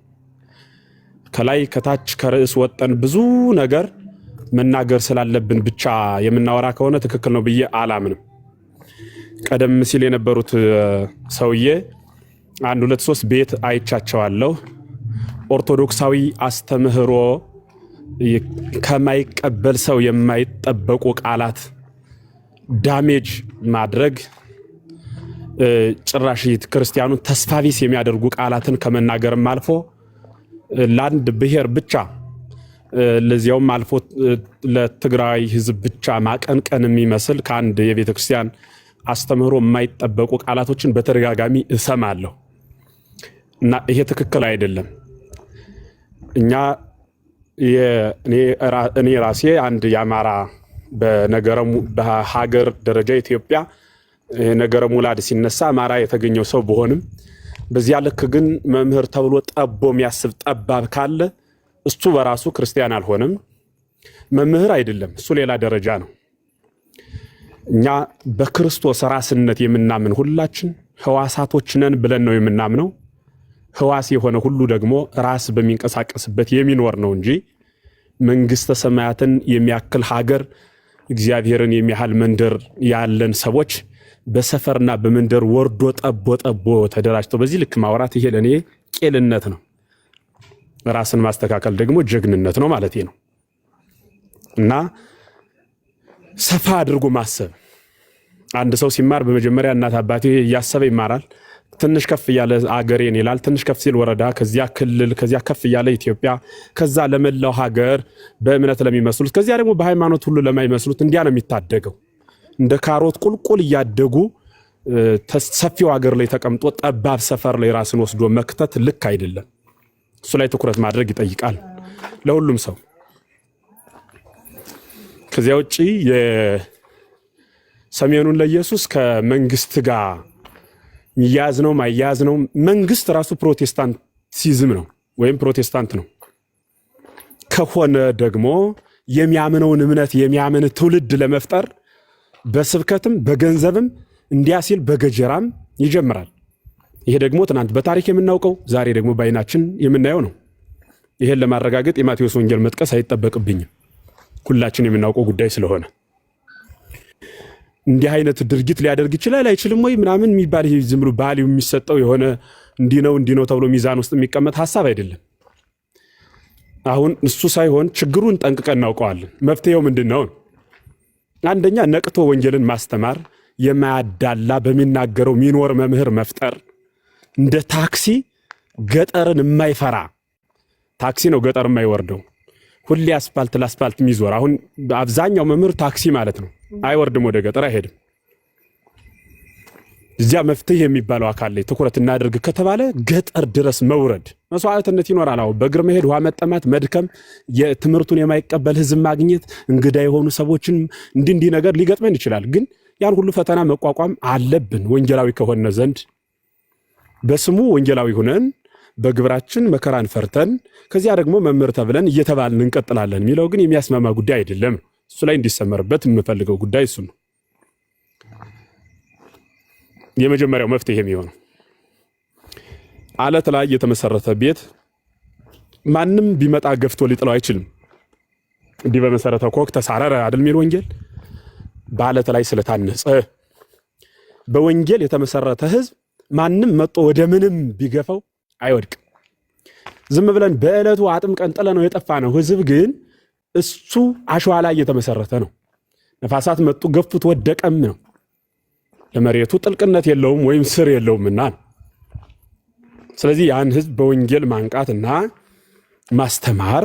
ከላይ ከታች ከርዕስ ወጠን ብዙ ነገር መናገር ስላለብን ብቻ የምናወራ ከሆነ ትክክል ነው ብዬ አላምንም። ቀደም ሲል የነበሩት ሰውዬ 1 2 3 ቤት አይቻቸዋለሁ። ኦርቶዶክሳዊ አስተምህሮ ከማይቀበል ሰው የማይጠበቁ ቃላት ዳሜጅ ማድረግ ጭራሽ ክርስቲያኑን ተስፋ ቢስ የሚያደርጉ ቃላትን ከመናገርም አልፎ ለአንድ ብሔር ብቻ ለዚያውም አልፎ ለትግራይ ሕዝብ ብቻ ማቀንቀን የሚመስል ከአንድ የቤተ ክርስቲያን አስተምህሮ የማይጠበቁ ቃላቶችን በተደጋጋሚ እሰማለሁ እና ይሄ ትክክል አይደለም። እኔ ራሴ አንድ የአማራ በሀገር ደረጃ ኢትዮጵያ ነገረ ሙላድ ሲነሳ አማራ የተገኘው ሰው በሆንም በዚያ ልክ ግን መምህር ተብሎ ጠቦ የሚያስብ ጠባብ ካለ እሱ በራሱ ክርስቲያን አልሆነም፣ መምህር አይደለም። እሱ ሌላ ደረጃ ነው። እኛ በክርስቶስ ራስነት የምናምን ሁላችን ህዋሳቶች ነን ብለን ነው የምናምነው። ህዋስ የሆነ ሁሉ ደግሞ ራስ በሚንቀሳቀስበት የሚኖር ነው እንጂ መንግስተ ሰማያትን የሚያክል ሀገር እግዚአብሔርን የሚያህል መንደር ያለን ሰዎች በሰፈርና በመንደር ወርዶ ጠቦ ተደራጅተው በዚህ ልክ ማውራት ይሄ ለኔ ቄልነት ነው። ራስን ማስተካከል ደግሞ ጀግንነት ነው ማለት ነው። እና ሰፋ አድርጎ ማሰብ አንድ ሰው ሲማር በመጀመሪያ እናት አባቴ እያሰበ ይማራል። ትንሽ ከፍ ያለ አገሬን ይላል። ትንሽ ከፍ ሲል ወረዳ፣ ከዚያ ክልል፣ ከዚያ ከፍ ያለ ኢትዮጵያ፣ ከዛ ለመላው ሀገር በእምነት ለሚመስሉት፣ ከዚያ ደግሞ በሃይማኖት ሁሉ ለማይመስሉት እንዲያ ነው የሚታደገው። እንደ ካሮት ቁልቁል እያደጉ ሰፊው ሀገር ላይ ተቀምጦ ጠባብ ሰፈር ላይ ራስን ወስዶ መክተት ልክ አይደለም። እሱ ላይ ትኩረት ማድረግ ይጠይቃል ለሁሉም ሰው። ከዚያ ውጪ የሰሜኑን ለኢየሱስ ከመንግስት ጋር ሚያዝ ነው ማያዝ ነው። መንግስት ራሱ ፕሮቴስታንቲዝም ነው ወይም ፕሮቴስታንት ነው ከሆነ ደግሞ የሚያምነውን እምነት የሚያምን ትውልድ ለመፍጠር በስብከትም በገንዘብም እንዲያ ሲል በገጀራም ይጀምራል። ይሄ ደግሞ ትናንት በታሪክ የምናውቀው ዛሬ ደግሞ በዓይናችን የምናየው ነው። ይሄን ለማረጋገጥ የማቴዎስ ወንጌል መጥቀስ አይጠበቅብኝም፣ ሁላችን የምናውቀው ጉዳይ ስለሆነ። እንዲህ አይነት ድርጊት ሊያደርግ ይችላል አይችልም ወይ ምናምን የሚባል ይሄ ዝም ብሎ ባህል የሚሰጠው የሆነ እንዲህ ነው ተብሎ ሚዛን ውስጥ የሚቀመጥ ሐሳብ አይደለም። አሁን እሱ ሳይሆን ችግሩን ጠንቅቀን እናውቀዋለን። መፍትሄው ምንድነው? አንደኛ ነቅቶ ወንጌልን ማስተማር፣ የማያዳላ በሚናገረው ሚኖር መምህር መፍጠር፣ እንደ ታክሲ ገጠርን የማይፈራ ታክሲ ነው ገጠር የማይወርደው ሁሌ አስፋልት ለአስፋልት የሚዞር። አሁን አብዛኛው መምህር ታክሲ ማለት ነው፣ አይወርድም ወደ ገጠር አይሄድም። እዚያ መፍትሄ የሚባለው አካል ላይ ትኩረት እናደርግ ከተባለ ገጠር ድረስ መውረድ መስዋዕትነት ይኖራል። አሁን በእግር መሄድ፣ ውሃ መጠማት፣ መድከም፣ የትምህርቱን የማይቀበል ህዝብ ማግኘት፣ እንግዳ የሆኑ ሰዎችን እንዲህ ነገር ሊገጥመን ይችላል። ግን ያን ሁሉ ፈተና መቋቋም አለብን ወንጌላዊ ከሆነ ዘንድ። በስሙ ወንጌላዊ ሆነን በግብራችን መከራን ፈርተን ከዚያ ደግሞ መምህር ተብለን እየተባልን እንቀጥላለን የሚለው ግን የሚያስማማ ጉዳይ አይደለም። እሱ ላይ እንዲሰመርበት የምፈልገው ጉዳይ እሱ ነው። የመጀመሪያው መፍትሄ የሚሆነው አለት ላይ የተመሰረተ ቤት ማንም ቢመጣ ገፍቶ ሊጥለው አይችልም። እንዲህ በመሰረተው ኮክ ተሳረረ አይደል የሚል ወንጌል። በአለት ላይ ስለታነጸ በወንጌል የተመሰረተ ህዝብ ማንም መጥቶ ወደ ምንም ቢገፋው አይወድቅም። ዝም ብለን በእለቱ አጥምቀን ጥለነው የጠፋ ነው ህዝብ ግን እሱ አሸዋ ላይ የተመሰረተ ነው። ነፋሳት መጡ ገፉት ወደቀም ነው። ለመሬቱ ጥልቅነት የለውም ወይም ስር የለውምና ስለዚህ ያን ህዝብ በወንጌል ማንቃትና ማስተማር